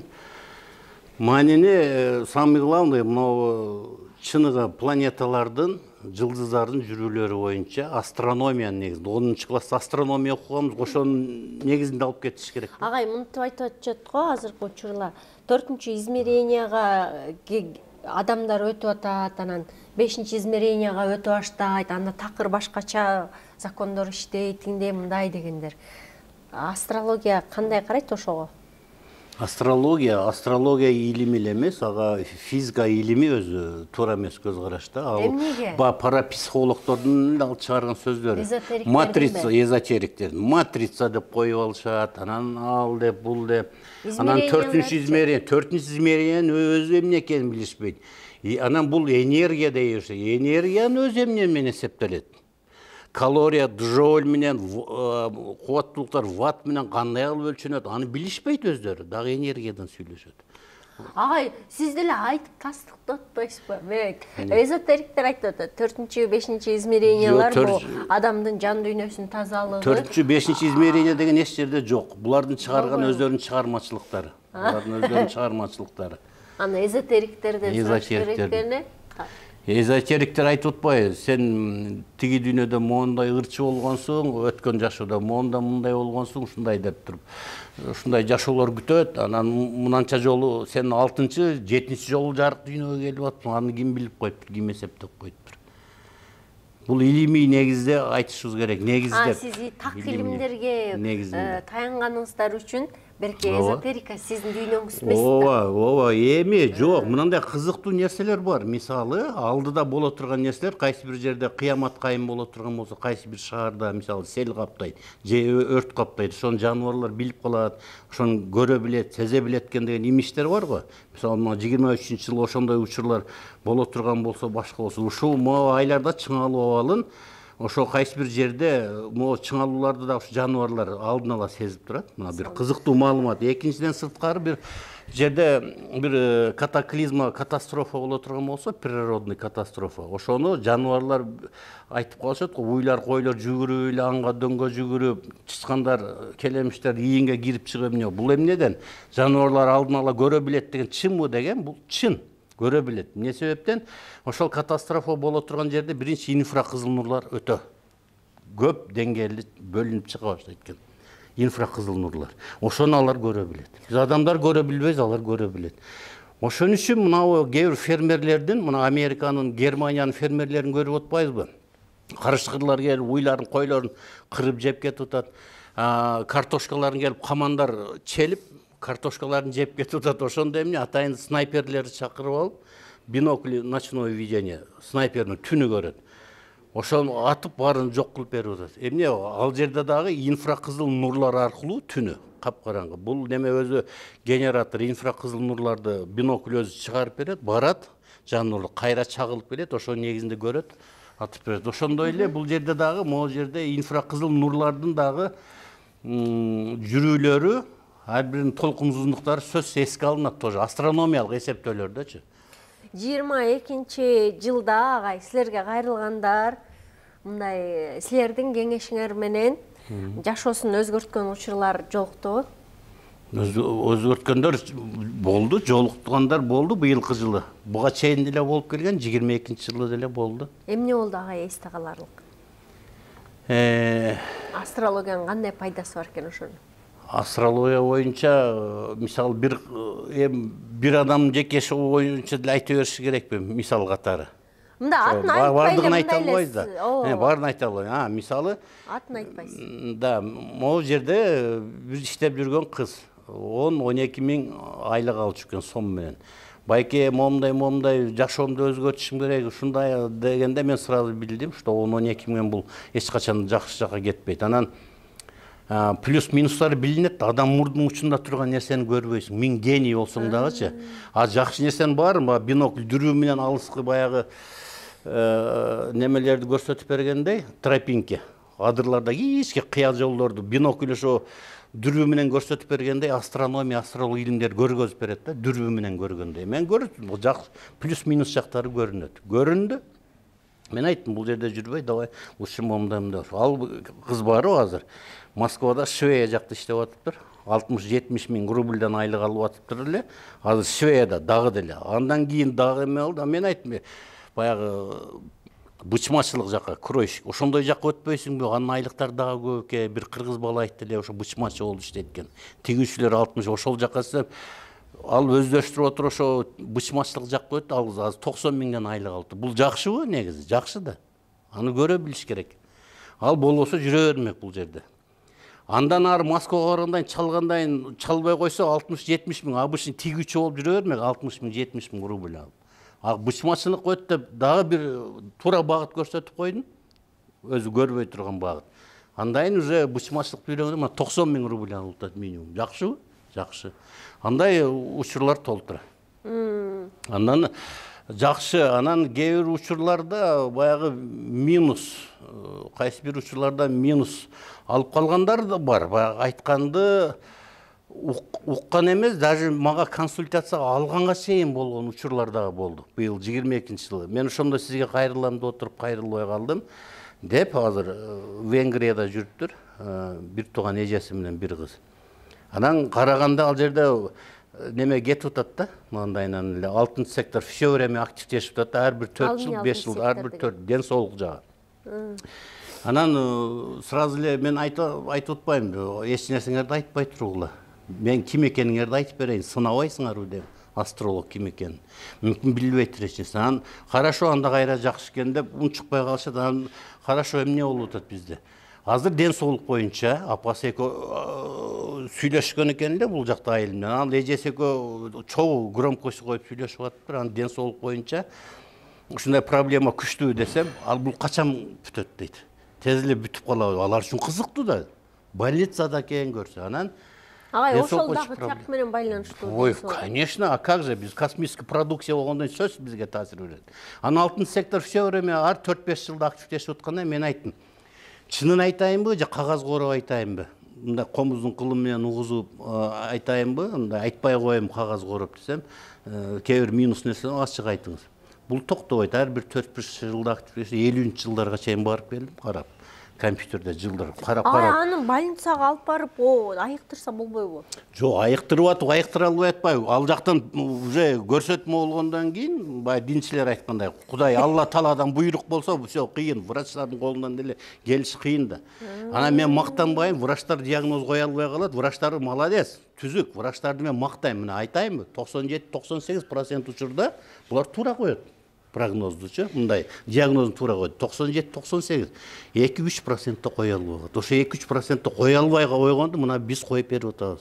маанини самый главный, мына чыныгы планеталардын жылдыздардын жүрүүлөрү боюнча астрономиянын негизинде 10 класста астрономия окуганбыз, ошонун негизинде алып кетиш керек. Агай мынтип айтып атышат го азыркы учурда 4-чү измеренияга адамдар өтүп атат, анан 5-чи измеренияга өтүп баштайт, анда такыр башкача закондор иштейт, тиңдей мындай дегендер. Астрология кандай карайт ошого? Астрология илими эле эмес, ага физика илими өзү туура эмес көз карашта. Эмнеге? Парапсихологдордун алып чыгарган сөздөрү. Матрица, эзотериктердин. Матрица деп коюп алышат, анан ал деп, бул деп. Анан 4-чү измерениянын өзү эмне экенин билишпейт. Анан бул энергия дейбиз. Энергиянын өзү эмне менен эсептелет? Калория, джоуль менен, кубаттуулуктар ватт менен кандай кылып өлчөнөт, аны билишпейт өздөрү, дагы энергиядан сүйлөшөт. Агай, сиз деле айтып тастыктатпайсызбы? Эзотериктер айтып атат, 4-чү, 5-чи измерениялар бул адамдын жан дүйнөсүнүн тазалыгы. 4-чү, 5-чи измерения деген эч жерде жок. Булардын чыгарган өздөрүнүн чыгармачылыктары. Булардын өздөрүнүн чыгармачылыктары. Аны эзотериктерден сураш керек экени? Эзотериктер айтып атпайбы, сен тиги дүйнөдө моундай ырчы болгонсуң, өткөн жашоодо моунда мындай болгонсуң, ушундай деп туруп, ушундай жашоолор күтөт, анан мынанча жолу сен 6-чы, 7-чи жолу жарык дүйнөгө келип атсың, аны ким билип коюптур, ким эсептеп коюптур. Бул илимий негизде айтышыбыз керек, негиздеп. Сиз так илимдерге таянганыңыздар үчүн Берке эзотерика сиздин дүйнөңүз эмес. Ооба, эми жок, мындай кызыктуу нерселер бар. Мисалы, алдыда боло турган нерселер, кайсы бир жерде кыямат кайым боло турган болсо, кайсы бир шаарда мисалы сел каптайт, же өрт каптайт, ошону жаныбарлар билип калат, ошону көрө билет, сезе билет деген имиштер бар го. Мисалы, 23-жылы ошондой учурлар боло турган болсо, башка болсо, ушул айларда чыңалуу абалын ошо кайсы бир жерде могу чыңалууларды да ушу жаныбарлар алдын ала сезип турат. Мына бир кызыктуу маалымат. Экинчиден сырткары бир жерде бир катаклизма, катастрофа боло турган болсо, природный катастрофа. Ошону жаныбарлар айтып калышат го, уйлар, койлор жүгүрүп эле анга дөңгө жүгүрүп, чычкандар, келемиштер ийинге кирип чыгып эмне. Бул эмнеден? Жаныбарлар алдын ала көрө билет деген чынбы деген? Бул чын. Көрө билет. Эмне себептен? Ошол катастрофа боло турган жерде биринчи инфракызыл нурлар өтө көп деңгээлде бөлүнүп чыга баштайт экен. Инфракызыл нурлар. Ошону алар көрө билет. Биз адамдар көрө билбейбиз, алар көрө билет. Ошон үчүн мына кээ бир фермерлердин, мына Американын, Германиянын фермерлерин көрүп атпайбызбы? Карышкырлар келип, уйларын, койлорун кырып жеп кетип атат. Картошкаларын келип, камандар челип, картошкаларын жеп кетип атат. Ошондо эмне атайын снайперлерди чакырып алып, бинокль, ночное видение, снайпердин түнү көрөт. Ошону атып баарын жок кылып берип атат. Эмне ал жерде дагы инфракызыл нурлар аркылуу түнү капкараңгы. Бул неме өзү генератор инфракызыл нурларды бинокль өзү чыгарып берет, барат, жаныбарлар кайра чагылып келет, ошонун негизинде көрөт, атып берет. Ошондой эле бул жерде дагы могу жерде инфракызыл нурлардын дагы жүрүүлөрү, ар биринин толкун узундуктары сөзсүз эске алынат тоже, астрономиялык эсептөөлөрдөчү. 22 жылда агай силерге кайрылгандар, мындай силердин кеңешиңер менен жашоосун өзгөрткөн учурлар жолуктубу? Өзгөрткөндөр болду, жолуктугандар болду быйылкы жылы. Буга чейин деле болуп келген, 22-жылы деле болду. Эмне болду агай эсте каларлык? Астрологиянын кандай пайдасы бар экен ошонун? Астрология боюнча, мисалы, бир адамдын жеке боюнча деле айта бериш керекпи, мисал катары. Мында атын айтпай эле, айта албайбыз да. Баарын айта албайм. Мисалы, атын айтпайсыз. Да, могу жерде бир иштеп жүргөн кыз 10-12 миң айлык алып жүргөн сом менен. Байке, момундай жашоомду өзгөртүшүм керек, ушундай дегенде мен сразу билдим, что 10-12 миң бул эч качан жакшы жака кетпейт. Анан плюс-минустары билинет, адам мурдунун учунда турган нерсени көрбөйсүң. Миң гений болсоң дагычы. Жакшы нерсен бар, бинокль дүрүү менен алыскы баягы немелерди көрсөтүп бергендей, тропинки. Адырларда кичке кыя жолдорду бинокль ошо дүрүү менен көрсөтүп бергендей, астрономия, астролог илимдер көргөзүп берет да, дүрүү менен көргөндөй. Мен көрдүм, плюс-минус жактары көрүндү. Мен айттым, бул жерде жүрбөй, давай ушун момдамда. Ал кыз барып азыр Москвада Швея жакта иштеп атыптыр. 60-70 миң рубльдан айлык алып атыптыр эле. Азыр Швеяда дагы деле. Андан кийин дагы эме болду. Мен айттым, баягы бычмачылык жакка, кройщик. Ошондой жакка өтпөйсүңбү? Анын айлыктары дагы көп экен. Бир кыргыз бала айтты эле, ошо бычмачы болуп иштейт экен. Тигүүчүлөр 60, ошол жакка istеп, ал өздөштүрүп отуруп ошо бычмачылык жакка өттү. Ал азыр 90 миңден айлык алды. Бул жакшыбы негизи? Жакшы да. Аны көрө билиш керек. Ал болбосо жүрө бермек бул жерде. Андан ары Москвага баргандайын чалбай койсо 60-70 миң, обычный тигүүчү болуп жүрө бермек 60 миң, 70 миң рубль алып. Бычмачылык өт деп дагы бир туура багыт көрсөтүп койдун. Өзү көрбөй турган багыт. Андайын уже бычмачылык үйрөнгөндө 90 миң рубль алып атат минимум. Жакшыбы? Жакшы. Андай учурлар толтура. Андан жакшы, анан кээ бир учурларда баягы минус, кайсы бир учурларда минус алып калгандар да бар. Баягы айтканды уккан эмес, даже мага консультация алганга чейин болгон учурлар дагы болду. Быйыл 22-жылы. Мен ошондо сизге кайрылам деп отуруп кайрылбай калдым деп азыр Венгрияда жүрүптүр. Бир тууган эжеси менен бир кыз. Анан караганда ал жерде неме кетип атат да, мындайынан эле 6-сектор все время активдешип атат. Ар бир 4 жыл, 5 жыл, ар бир 4 ден соолук жагы. Анан сразу эле мен айтып атпайм, эч нерсеңерди айтпай тургула. Мен ким экениңерди айтып берейин, сынабайсыңарбы деп. Астролог ким экенин. Мүмкүн билбейт эч. Анан хорошо, анда кайра жакшы экен деп унчукпай калышат. Анан хорошо, эмне болуп атат бизде? Азыр ден соолук боюнча апасы экөө сүйлөшкөн экен эле бул жакта айыл менен. Анан эжеси экөө чогуу громкость коюп сүйлөшүп атыптыр. Анан ден соолук боюнча ушундай проблема күчтүү десем, ал бул качан бүтөт дейт. Тез эле бүтүп калабы? Алар үчүн кызыктуу да. Больницада экен көрсө. Анан агай ошол дагы чак менен байланыштуу. Ой, конечно, а как же, без космической продукции болгондон сөз бизге таасир берет. Анан 6-сектор все время ар 4-5 жылда активдешип атканда мен айттым. Чынын айтайынбы, же кагаз короп айтайынбы? Мындай комуздун кылы менен угузуп айтайынбы? Мындай айтпай коем кагаз короп десем, кээ бир минус нерсени ачык айтыңыз. Бул токтобойт. Ар бир 4-5 жылда активдешип 50-жылдарга чейин барып келдим, карап. Компьютерде жылдырып, карап. Аны больницага алып барып, айыктырса болбойбу? Жок, айыктырып атып, айыктыра албай атпайбы? Ал жактан уже көрсөтмө болгондон кийин, бай динчилер айткандай, Кудай Алла Тааладан буйрук болсо, всё кыйын, врачтардын колунан деле келиш кыйын да. Анан мен мактанбайм, врачтар диагноз кое албай калат, врачтар молодец, түзүк, врачтарды мен мактайм, мына айтайынбы, 97-98% учурда булар туура коет. Прогноздучу, мындай диагнозун туура койду. 97-98, 2-3% кое албай. Ошо 2-3% кое албай койгонду мына биз коюп берип атабыз.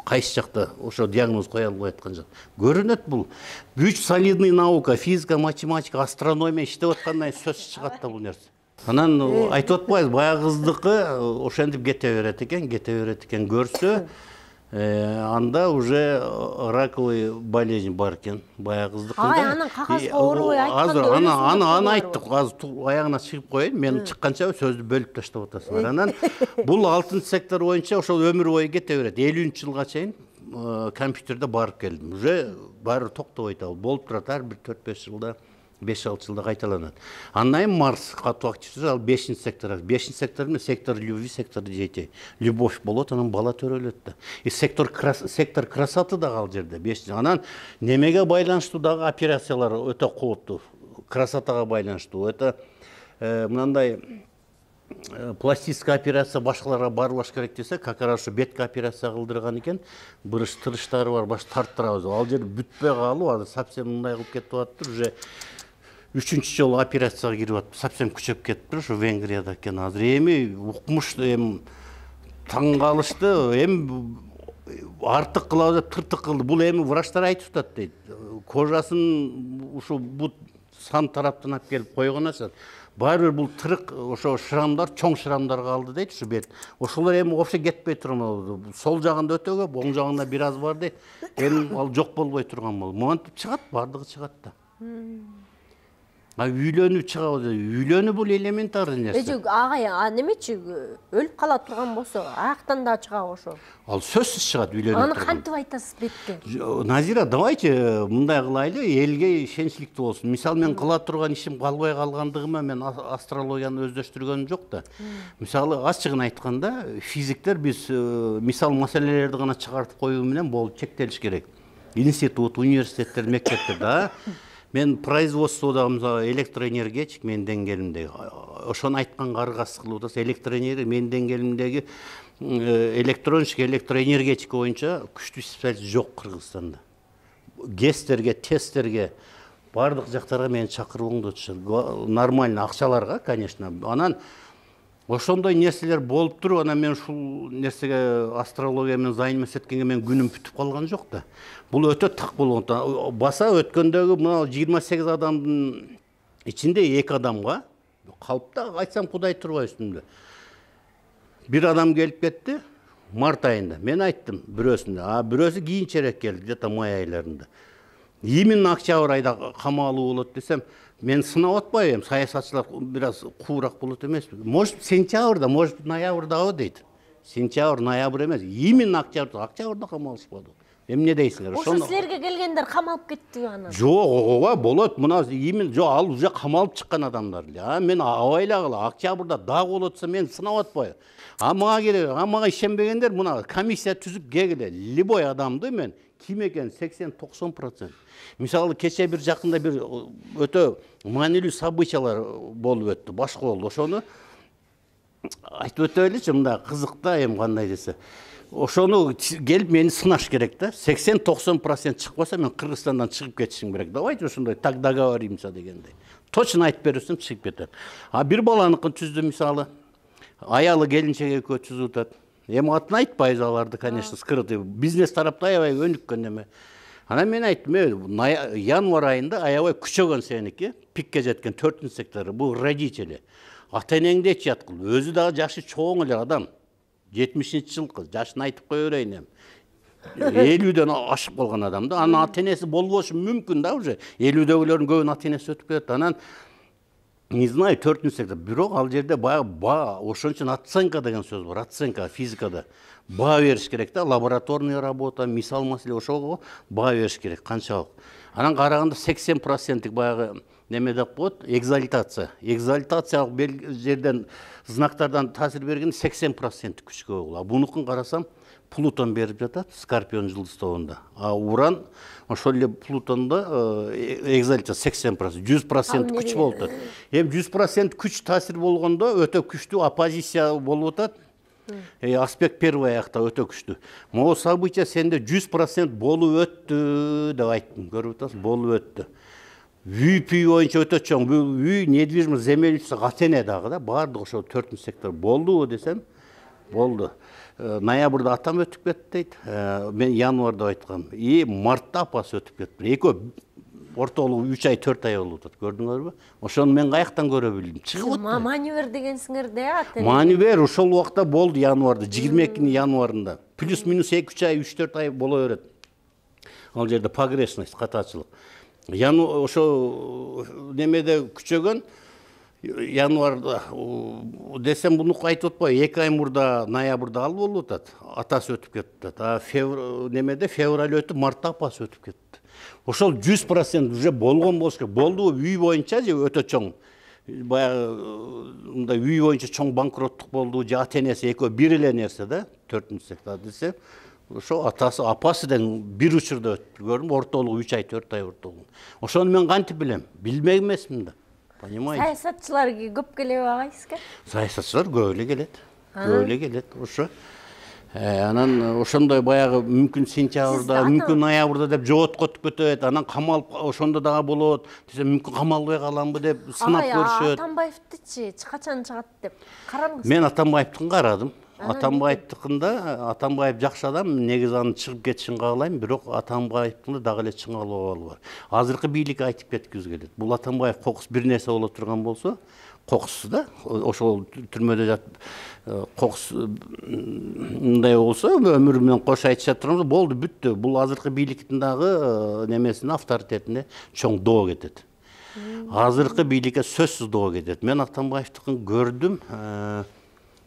Кайсы жакта ошо диагноз кое албай аткан жак. Көрүнөт бул. Бүч солидный наука, физика, математика, астрономия иштеп аткандан сөз чыгат да бул нерсе. Анан айтып атпайбыз, баягы кыздыкы ошентип кете берет экен, көрсө анда уже раковый болезнь бар экен, баягы кыздыкында. Анан кагазга оорубай айтканда аны айттык, азыр аягына чыгып коеюн, мен чыкканча сөздү бөлүп таштап атасыңар. Анан бул 6-сектор боюнча ошол өмүр бою кете берет. 50-жылга чейин компьютерде барып келдим. Уже баары токтобойт, ал болуп турат, ар бир 4-5 жылда, 5-6 жылда кайталанат. Андан Марс катуу активдүү, ал 5-сектор. 5-сектор эмес, сектор любви, сектор детей. Любовь болот, анан бала төрөлөт да. Сектор красоты дагы ал жерде 5. Анан немеге байланыштуу дагы операциялар өтө кооптуу. Красотага байланыштуу. Это мындай пластическая операция башкаларга барбаш керек десе, как раз бетке операция кылдырган экен, бырыш-тырыштары бар, баш тарттырабыз. Ал жер бүтпөй калып, азыр совсем мындай кылып кетип атыптыр, уже 3-чү жолу операцияга кирип атып, совсем күчөп кетиптир, ушу Венгрияда экен. Азыр эми укмуш, эми таң калышты, эми артык кылабыз деп тыртык кылды. Бул эми врачтар айтып атат дейт. Кожасын ушу бут сан тараптан алып келип койгон экен. Баары бул тырык, ошо шрамдар, чоң шрамдар калды дейт, ушу бет. Ошолор эми вообще кетпей турган. Сол жагында өтө көп, оң жагында бир аз бар дейт. Эми ал жок болбой турган болду. Монтип чыгат, бардыгы чыгат да. Үйлөнүп чыгабыз. Үйлөнүү бул элементарный нерсе. Агай, немечи өлүп кала турган болсо, аяктан да чыгабы ошо? Ал сөзсүз чыгат үйлөнүп. Аны кантип айтасыз бетте? Назира, давайте мындай кылайлы, элге ишенчликтүү болсун. Мисалы мен кыла турган ишим калбай калгандыгыма мен астрологияны өздөштүргөнүм жок да. Мисалы ачыгын айтканда, физиктер биз мисал маселелерди гана чыгартып коюу менен болуп чектелиш керек. Институт, университеттер, мектептер да. Мен производствода мисалы электроэнергетик менин деңгээлимдеги ошону айтканга аргасыз кылып атасыз. Электроэнергия менин деңгээлимдеги электронщик, электроэнергетика боюнча күчтүү специалист жок Кыргызстанда. ГЭСтерге, тесттерге бардык жактарга мени чакырууңду атышат. Нормально акчаларга, конечно. Анан ошондой нерселер болуп туруп, анан мен ушул нерсеге астрология менен займаныш эткенге мен күнүм бүтүп калган жок да. Бул өтө так болгондо баса өткөндөгү мына 28 адамдын ичинде 2 адамга калпта айтсам Кудай турбай үстүмдө. Bir adam gelip gitti Mart ayında. Ben ayttım bürösünde. Bürösü kийинчерээк келди, где-то май айларында. Именно октябрь айда камалуу болот десем, мен сынап атпайм, саясатчылар biraz куураак болот эмеспи. Может сентябрда, может ноябрда дейт. Сентябрь, ноябрь эмес. Именно октябрда камалышпады. Эмне дейсиңер? Ошо силерге келгендер камалып кеттиби анан? Жок, ооба болот. Мына именно жок, ал уже камалып чыккан адамдар эле. Мен абайлагыла октябрда дагы болотса мен сынап атпайм. Мага керек, мага ишенбегендер мына комиссия түзүп келгиле. Любой адамды мен ким экен 80-90%. Мисалы кече бир жакында бир өтө маанилүү событиялар болуп өттү, башка болду. Ошону айтып өтөлүчү, мында кызык да, эми кандай десе. Ошону келип мени сынаш керек да. 80-90% чыкпаса мен Кыргызстандан чыгып кетишим керек. Давайте ошондой так договоримся дегендей. Точно айтып берсем чыгып кетем. Бир баланыкын түздү мисалы. Аялы келинчеге экөө түзүп атат. Эми атын айтпайбыз аларды, конечно, скрытый. Бизнес тарапта аябай өнүккөн неме. Анан мен айттым, январь айында аябай күчөгөн сеники, пикке жеткен 4-сектору, бул родители. Ата-энеңди этчат кыл. Өзү дагы жашы чоң эле адам. 70-жылкы, жашын айтып кое берейин эми. 50-дөн ашып калган адам да. Анын ата-энеси болбошу мүмкүн да уже. 50-дөгүлөрдүн көбүнүн ата-энеси өтүп кетет. Анан не знаю, 4-сектор. Бирок ал жерде баа, ошон үчүн оценка деген сөз бар. Оценка физикада. Баа бериш керек да, лабораторный работа, мисал маселе ошого баа бериш керек, канчалык. Анан караганда 80% баягы неме деп коет, экзальтация. Экзальтациялык жерден знактардан таасир берген 80% күчкө болот. Бунукун карасам, Плутон берип жатат, Скорпион жылдыз тобунда. Уран ошол эле Плутондо экзальтация 80%, 100% күч болуп атат. Эми 100% күч таасир болгондо өтө күчтүү оппозиция болуп атат. Аспект первый аякта өтө күчтүү. Могу события сенде 100% болуп өттү деп айттым. Көрүп атасыз, болуп өттү. үй боюнча өтө чоң. Бул үй недвижимость земельница Атене дагы да, баардык ошо 4-сектор болдубу десем, болду. Ноябрда атам өтүп кетти дейт. Мен январда айткам. Мартта апасы өтүп кетти. Экөө ортолугу 3 ай, 4 ай болуп атат. Көрдүңөрбү? Ошону мен каяктан көрө билдим? Чыгып атты. Маневр дегенсиңерде Атене. Маневр ошол убакта болду январда, 22 январында. Плюс-минус 2-3 ай, 3-4 ай боло берет. Ал жерде погрешность, катачылык. Ошо немеде күчөгөн январда десем бунуку айтып атпайбы, 2 ай мурда ноябрда ал болуп атат. Атасы өтүп кетти. Немеде февраль өтүп, мартта апасы өтүп кетти. Ошол 100% уже болгон болуш керек. Болдубу үй боюнча же өтө чоң. Баягы мындай үй боюнча чоң банкроттук болду, же ата-энеси экөө бир эле нерсе да, 4-сектор десе. Ошо атасы, апасы деген бир учурда өттү. Көрдүм, ортолугу 3 ай, 4 ай ортолугу. Ошону мен кантип билем? Билмек эмесмин да. Понимаете? Саясатчылар көп келеби агайсызга? Саясатчылар көп эле келет. Көп эле келет. Ошо. Анан ошондой баягы мүмкүн сентябрда, мүмкүн ноябрда деп жоготкотуп кетет. Анан камалып ошондо дагы болот. Десе мүмкүн камалбай каламбы деп сынап көрүшөт. Атамбаевдичи качан чыгат деп караңыз. Мен Атамбаевдикин карадым. Атамбаевдикында, Атамбаев жакшы адам, негизи анын чыгып кетишин каалайм, бирок Атамбаевдикинде дагы эле чыңалуу абалы бар. Азыркы бийлик айтып кеткиз келет. Бул Атамбаев кокус бир нерсе боло турган болсо, кокусу да, ошол түрмөдө жатып, кокус мындай болсо, өмүрү менен кош айтышат турганбыз, болду, бүттү. Бул азыркы бийликтин дагы немесине, авторитетине чоң доо кетет. Азыркы бийликке сөзсүз доо кетет. Мен Атамбаевдикин көрдүм.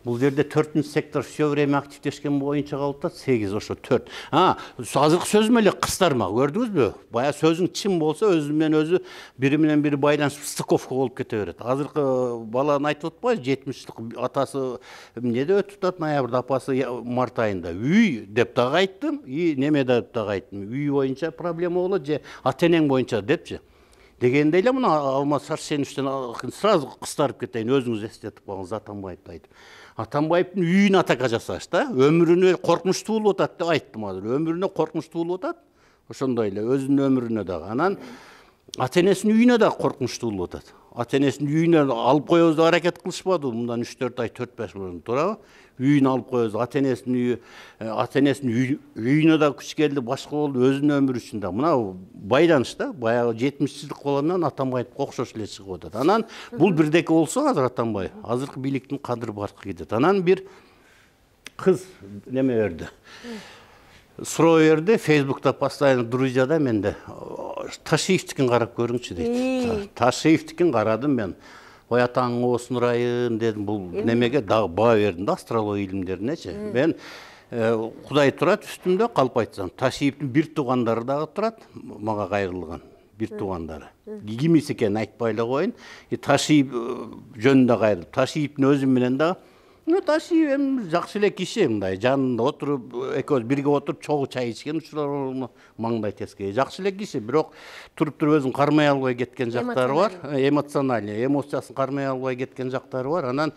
Бул жерде 4-сектор все время активдешкен боюнча калып атат, 8, ошо 4. Азыркы сөзүм эле кыстарма, көрдүңүзбү? Бая сөзүң чын болсо, өзү менен өзү бири менен бири байланышып стыковка болуп кете берет. Азыркы баланы айтып атпайбы, 70-лык атасы эмнеде өтүп атат, ноябрда, апасы март айында. Үй деп дагы айттым, неме деп дагы айттым. Үй боюнча проблема болот же ата-энең боюнча депчи. дегенде эле мына Алмаз Шаршеновичтен сразу кыстарып кетейин, өзүңүз эстетип коюңуз Атамбаевди айтып. Атамбаевдин үйүнө атака жасаш да, өмүрүнө коркунучтуу болуп атат деп айттым азыр. Өмүрүнө коркунучтуу болуп атат. Ошондой эле өзүнүн өмүрүнө дагы. Анан ата-энесинин үйүнө да коркунучтуу болуп атат. Ата-энесинин үйүнө алып коебуз деп аракет кылышпады мындан 3-4 ай, 4-5 мурун, туурабы? Үйүнө алып коебуз, ата-энесинин үйүнө да күч келди, башка болду, өзүнүн өмүрү үчүн да. Мына байланыш да, баягы 70-жылдык болгондон Атамбаевге окшош эле чыгып атат. Анан бул бирдеке болсо азыр Атамбаев, азыркы бийликтин кадыры баркы кетет. Анан бир кыз неме берди. Суроо берди, Facebook'ta постоянно друзьяда менде Ташиевтикин карап көрүңчү дейт. Ташиевтикин карадым мен. Ой атаң болсун ырайын дедим, бул немеге дагы баа бердим да, астрология илимдеринечи. Мен Кудай турат үстүмдө, калп айтсам, Ташиевдин бир туугандары дагы турат, мага кайрылган бир туугандары. Кимис экенин айтпай эле коеюн. Ташиев жөнүндө кайрылып, Ташиевдин өзү менен дагы Ташиев эми жакшы эле киши, мындай жанында отуруп, экөөбүз бирге отуруп чогуу чай ичкен учурлар маңдай тескей. Жакшы эле киши, бирок туруп өзүн кармай албай кеткен жактары бар. Эмоциональный, эмоциясын кармай албай кеткен жактары бар. Анан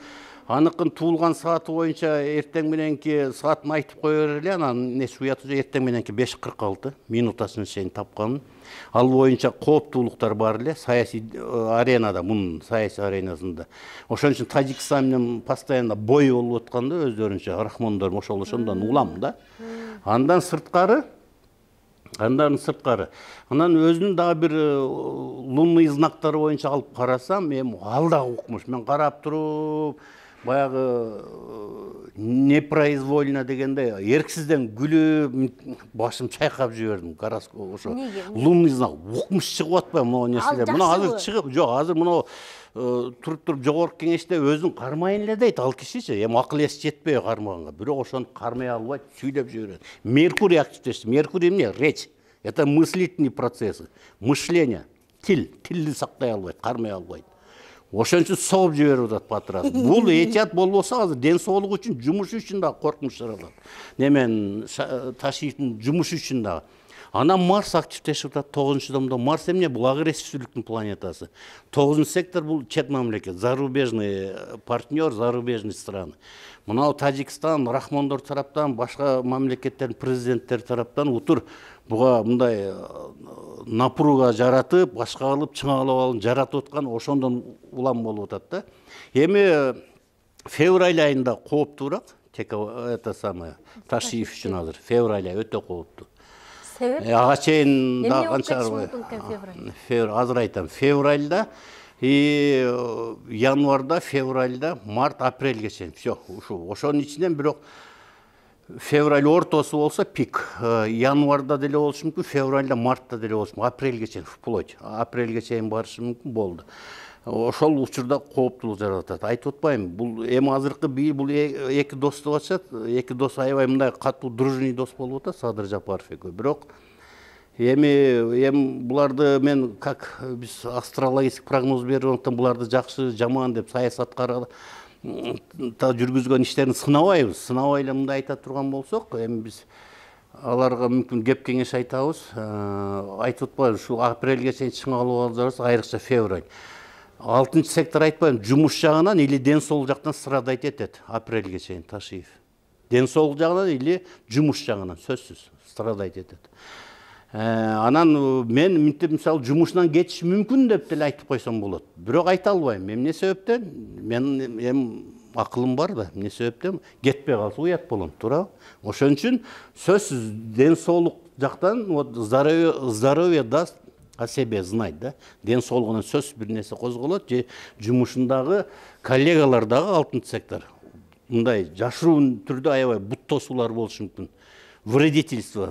аныкын туулган сааты боюнча эртең мененки саатын айтып кое бер эле, анан нече уят уже эртең мененки 5:46 минутасын чейин тапканмын. Ал боюнча кооптуулуктар бар эле саясий аренада, мунун саясий аренасында. Ошон үчүн Тажикстан менен постоянно бой болуп атканда өздөрүнчө рахмондорум ошондон улам да. Андан сырткары анан өзүнүн дагы бир лунный знактары боюнча алып карасам, эми ал да укмуш. Мен карап туруп, баягы непроизвольно дегенде эрксизден күлүп, башым чайкап жибердим. Ошо лунный знак укмуш чыгып атпайбы могу нерселер. Мына азыр чыгып, жок, азыр мына туруп жогорку кеңеште өзүн кармайын эле дейт ал кишичи. Эми акыл эси жетпей кармаганга, бирок ошону кармай албайт, сүйлөп жиберет. Меркурий активдешти. Меркурий эмне? Речь. Это мыслительные процессы, мышление, тилди сактай албайт, кармай албайт. Ошон үчүн согуп жиберип атат батырат. Бул этият болбосо азыр ден соолугу үчүн, жумушу үчүн да коркунуч жаралат. Немен Ташиевдин жумушу үчүн да. Анан Марс активдешип атат 9-домдо. Марс эмне? Бул агрессивдүүлүктүн планетасы. 9-сектор бул чет мамлекет, зарубежный партнер, зарубежный страны. Мына Тажикстан, рахмондор тараптан, башка мамлекеттердин президенттери тараптан утур буга мындай напруга жаратып, башка кылып, чыңалып жаратып аткан ошондон улам болуп атат да. Эми февраль айында кооптуураак, это самое, Ташиев үчүн азыр февраль ай өтө кооптуу. Ага чейин да канча февраль, азыр айтам, февральда и январда, февральда, март, апрелге чейин. Всё, ошонун ичинен бирок февраль ортосу болсо пик, январда деле болушу мүмкүн, февральда, мартта деле болушу мүмкүн, апрелге чейин, вплоть, апрелге чейин барышы мүмкүн болду. Ошол учурда кооптуулук жаратат. Айтып атпайм, бул эми азыркы бул эки дос деп атышат, эки дос аябай мындай катуу дружный дос болуп атат, Садыр Жапаров экөө. Бирок эми буларды мен как биз астрологический прогноз берип антан буларды жакшы, жаман деп саясаткарга жүргүзгөн иштерин сынабайбыз. Сынабай эле мындай айта турган болсок, эми биз аларга мүмкүн кеп кеңеш айтабыз. Айтып атпайбы, ушул апрелге чейин чыңалып алабыз, айрыкча февраль. 6-сектор айтпайм, жумуш жагынан или ден соолук жактан страдать этет апрелге чейин Ташиев. Ден соолук жагынан или жумуш жагынан сөзсүз страдать этет. Анан мен мынтип мисалы жумушунан кетиш мүмкүн деп деле айтып койсом болот. Бирок айта албайм. Эмне себептен? Мен эми акылым бар да, эмне себептен? Кетпей калса уят болом, туурабы? Ошон үчүн сөзсүз ден соолук жактан вот здоровье даст о себе знать, да? Ден соолугунан сөзсүз бир нерсе козголот, же жумушундагы коллегалар дагы 6-сектор. Мындай жашыруун түрдө аябай бут тосуулар болушу мүмкүн. Вредительский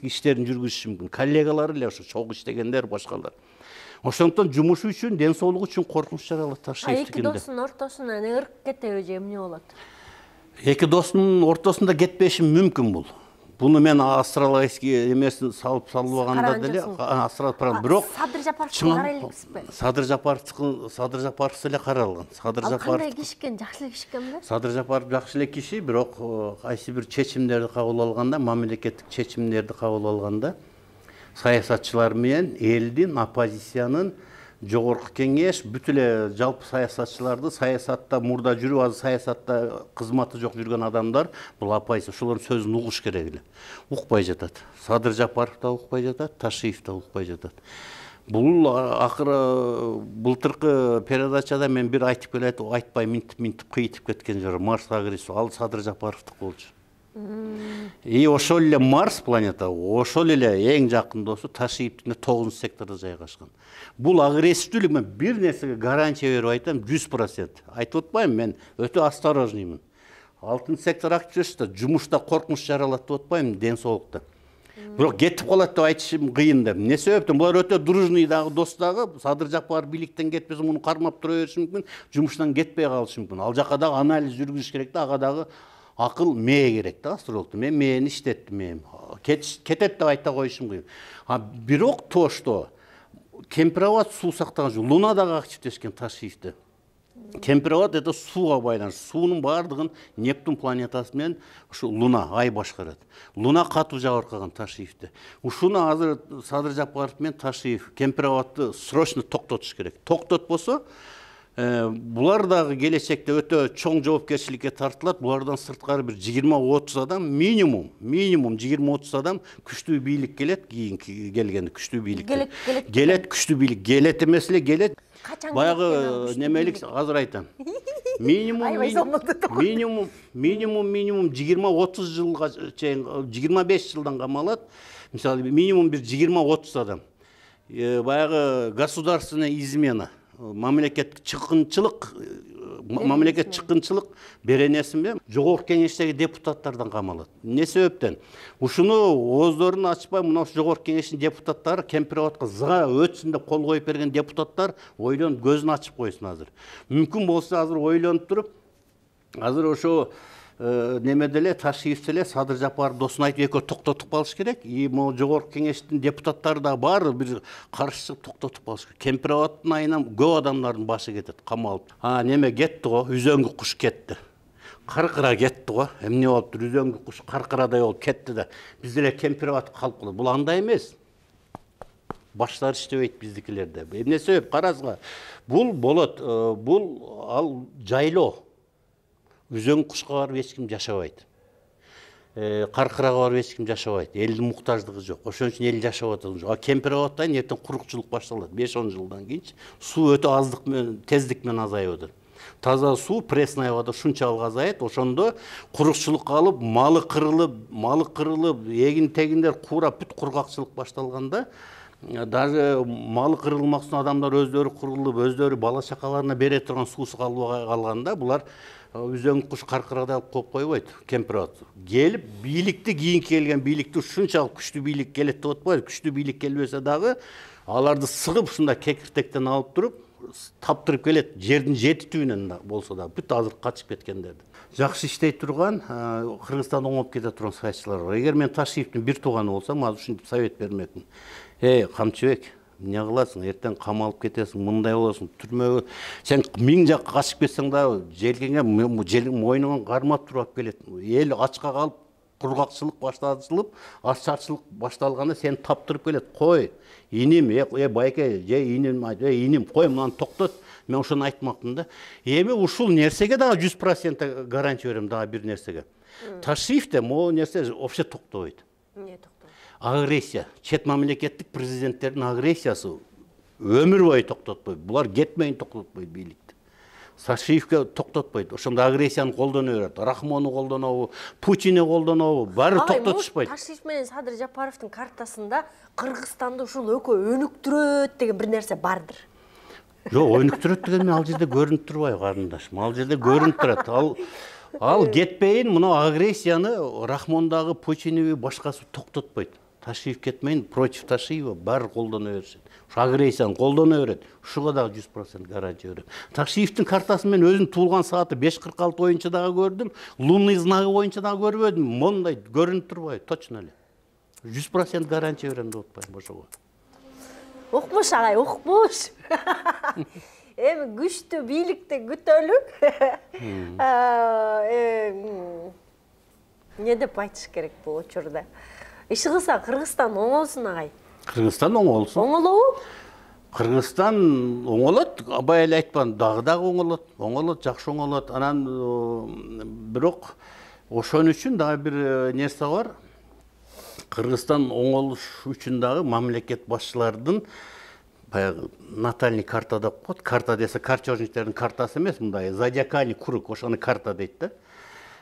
иштерин жүргүзүшү мүмкүн. Коллегалары эле ошо чогуу иштегендер, башкалар. Ошондон жумушу үчүн, ден соолугу үчүн коркунуч жаралат Ташиевдикинде. Эки достун ортосунан ырк кетеби же эмне болот? Эки достун ортосунда кетпеши мүмкүн бул. Буну мен астрологический эмесин салбаганда деле астролог, бирок Садыр Жапаровдун карайлыксызбы? Садыр Жапаров эле каралган. Садыр Жапаров кандай киши экен, жакшы эле киши экенби? Садыр Жапаров жакшы эле киши, бирок кайсы бир чечимдерди кабыл алганда, мамлекеттик чечимдерди кабыл алганда саясатчылар менен элдин, оппозициянын, жогорку кеңеш, бүт эле жалпы саясатчыларды, саясатта мурда жүрүп, азыр саясатта кызматы жок жүргөн адамдар, бул оппозиция, ошолордун сөзүн угуш керек эле. Укпай жатат. Садыр Жапаров да укпай жатат, Ташиев да укпай жатат. Бул акыры былтыркы передачада мен бир айтып келет, айтпай минтип кыйтып кеткен жер Марс агрессия, ал Садыр Жапаровдук болчу. И ошол эле Марс планета, ошол эле эң жакын досу Ташиевдин 9 секторда жайгашкан. Бул агрессивдүүлүк, мен бир нерсеге гарантия берип айтам, 100%. Айтып атпайм, мен өтө осторожныймын. 6 сектор активистте жумушта коркунуч жаралат деп атпайм, ден соолукта. Бирок кетип калат деп айтышым кыйын деп. Эмне себептен? Булар өтө дружный дагы, дос дагы. Садыр Жапаров бийликтен кетпесе, муну кармап тура бериши мүмкүн, жумуштан кетпей калышы мүмкүн. Ал жака дагы анализ жүргүзүш керек да, ага дагы акыл мээ керек да, астрологду. Мен мээни иштеттим, кетет деп айта коюшум кыйын. Бирок то, что Кемпироват суу сактаган жок. Луна дагы активдешкен Ташиевде. Кемпироват это сууга байланыштуу. Суунун баардыгын Нептун планетасы менен ушу Луна, ай башкарат. Луна катуу жабыркаган Ташиевде. Ушуну азыр Садыр Жапаров менен Ташиев Кемпироватты срочно токтотуш керек. Токтотпосо, булар дагы келечекте өтө чоң жоопкерчиликке тартылат. Булардан сырткары бир 20-30 адам, минимум 20-30 адам күчтүү бийлик келет, кийин келгенде күчтүү бийлик келет, күчтүү бийлик келет эмес эле келет. Баягы немелик азыр айтам. Минимум 20-30 жылга чейин 25 жылдан камалат. Мисалы минимум бир 20-30 адам. Баягы государственная измена, мамлекеттик чыккынчылык беренесинбе жогорку кеңештеги депутаттардан камалат. Эмне себептен? Ушуну ооздорун ачпай, мына жогорку кеңештин депутаттары Кемпироватка зыга өтсүн деп кол коюп берген депутаттар ойлонуп көзүн ачып койсун азыр. Мүмкүн болсо азыр ойлонуп туруп, азыр ошо немеде эле Ташиевде эле Садыр Жапаров досун айтып экөө токтотуп калыш керек. И могу жогорку кеңештин депутаттары да бар, бир каршы чыгып токтотуп калыш керек. Кемпироваттын айынан көп адамдардын башы кетет, камалып. Неме кетти го, үзөңгү куш кетти. Каркыра кетти го. Эмне болуптур? Үзөңгү куш каркырадай болуп кетти да. Биз эле Кемпироват калып калды. Бул андай эмес. Баштары иштебейт биздикилерде. Эмне себеп? Карасыңар. Бул болот. Бул ал жайлоо. Үзөң кушка барып эч ким жашабайт. Каркырага барып эч ким жашабайт. Элдин муктаждыгы жок. Ошон үчүн эл жашап атат. Кемпироватта эртең курукчулук башталат. 5-10 жылдан кийин суу өтө аздык менен, тездик менен азайып атат. Таза суу пресная вода шунчалык азайат. Ошондо курукчулукка алып, малы кырылып, эгин тегиндер куурап, бүт кургакчылык башталганда, даже малы кырылмак үчүн адамдар өздөрү курулуп, өздөрү бала чакаларына бере турган суусу калганда, булар үзөң куш каркырадай алып коюп койбойт. Кемпироват келип, бийликти кийин келген бийликти ушунчалык күчтүү бийлик келет деп атпайбы? Күчтүү бийлик келбесе дагы аларды сыгып ушундай кекиртектен алып туруп, таптырып келет. Жердин жети түбүнөн болсо да бүт азыр качып кеткендерди. Жакшы иштей турган, Кыргызстанда оңоп кете турган саясатчылар бар. Эгер мен Ташиевдин бир тууганы болсам, азыр ушинтип совет бермекмин. Камчыбек, эмне кыласың? Эртең камалып кетесиң, мындай болосуң, түрмөгө. Сен 1000 жакка качып кетсең да, желкеңе мойнуңан кармап туруп келет. Эл ачка калып, кургакчылык башталып, ачарчылык башталганда сени таптырып келет. Кой, иним, байке, иним, иним, кой, мынаны токтот. Мен ошону айтмакмын да. Эми ушул нерсеге дагы 100% гарантия берем, дагы бир нерсеге. Ташиевде могу нерсе вообще токтобойт. Эмне токтойт? Агрессия, чет мамлекеттик президенттердин агрессиясы өмүр бою токтотпойт. Булар кетмейин токтотпойт бийликти. Ташиевге токтотпойт. Ошондо агрессияны колдоно берет. Рахмонду колдонобу, Путинди колдонобу, баары токтотушпайт. Ташиев менен Садыр Жапаровдун картасында Кыргызстанды ушул экөө өнүктүрөт деген бир нерсе бардыр. Жок, өнүктүрөт деген мен ал жерде көрүнүп турбайбы, карындашым? Ал жерде көрүнүп турат. Ал кетпейин, мына агрессияны Рахмондагы Путинди башкасы токтотпойт. Ташиев кетмейин, против Ташиева баары колдоно беришет. Ушу агрессияны колдоно берет. Ушуга дагы 100% гарантия берем. Ташиевдин картасы мен өзүнүн туулган сааты 5:46 боюнча дагы көрдүм. Лунный знагы боюнча дагы көрбөдүм. Мондай көрүнүп турбайбы? Точно эле. 100% гарантия берем деп атпайм ошого. Укмуш агай, укмуш. Эми күчтүү бийликти күтөлү. Эмне деп айтыш керек бул учурда? Иши кылса Кыргызстан оңосун агай. Кыргызстан оңолсун. Оңолобу? Кыргызстан оңолот, абай эле айткан, дагы оңолот, жакшы оңолот. Анан бирок ошон үчүн дагы бир нерсе бар. Кыргызстан оңолуш үчүн дагы мамлекет башчылардын баягы натальный карта деп коет. Карта десе картежниктердин картасы эмес, мындай зодиакальный круг, ошону карта дейт да.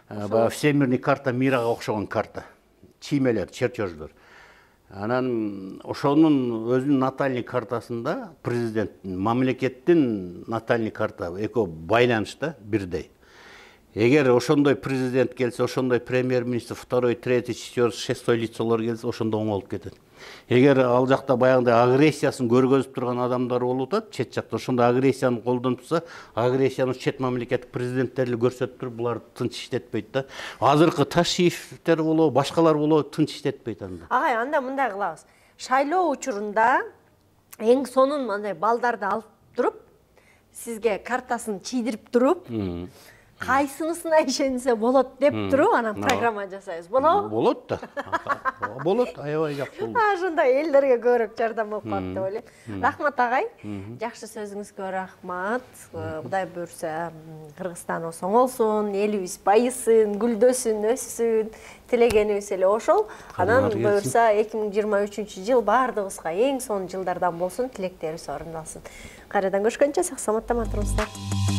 Баягы всемирный карта мирага окшогон карта. Чиймелер, чертеждор. Анан ошонун өзүнүн натальный картасында президенттин, мамлекеттин натальный карта экөө байланышта бирдей. Эгер ошондой президент келсе, ошондой премьер-министр, второй, третий, четвертый, шестой лицолор келсе, ошондо оңолуп кетет. Эгер ал жакта баягындай агрессиясын көргөзүп турган адамдар болуп атат, чет жакта ошондо агрессияны колдонуп турса, агрессияны чет мамлекеттик президенттер эле көрсөтүп туруп, булар тынч иштетпейт да. Азыркы Ташиевтер болобу, башкалар болобу тынч иштетпейт анда. Агай, анда мындай кылабыз. Шайлоо учурунда эң сонун мындай балдарды алып туруп, сизге картасын чийдирип туруп, кайсынысына ишенсе болот деп туруп, анан программа жасайбыз. Болобу? Болот да. Болот, аябай жакшы болду. Ошондой элдерге көбүрөөк жардам болуп калат деп ойлойм. Рахмат агай. Жакшы сөзүңүзгө рахмат. Кудай буйрса, Кыргызстаныбыз оңолсун, элибиз байысын, гүлдөсүн, өссүн. Тилегенибиз эле ошол. Анан буйрса 2023-жыл бардыгыбызга эң сонун жылдардан болсун, тилектерибиз орундалсын. Кайрадан көрүшкөнчө сак саламатта туруңуздар.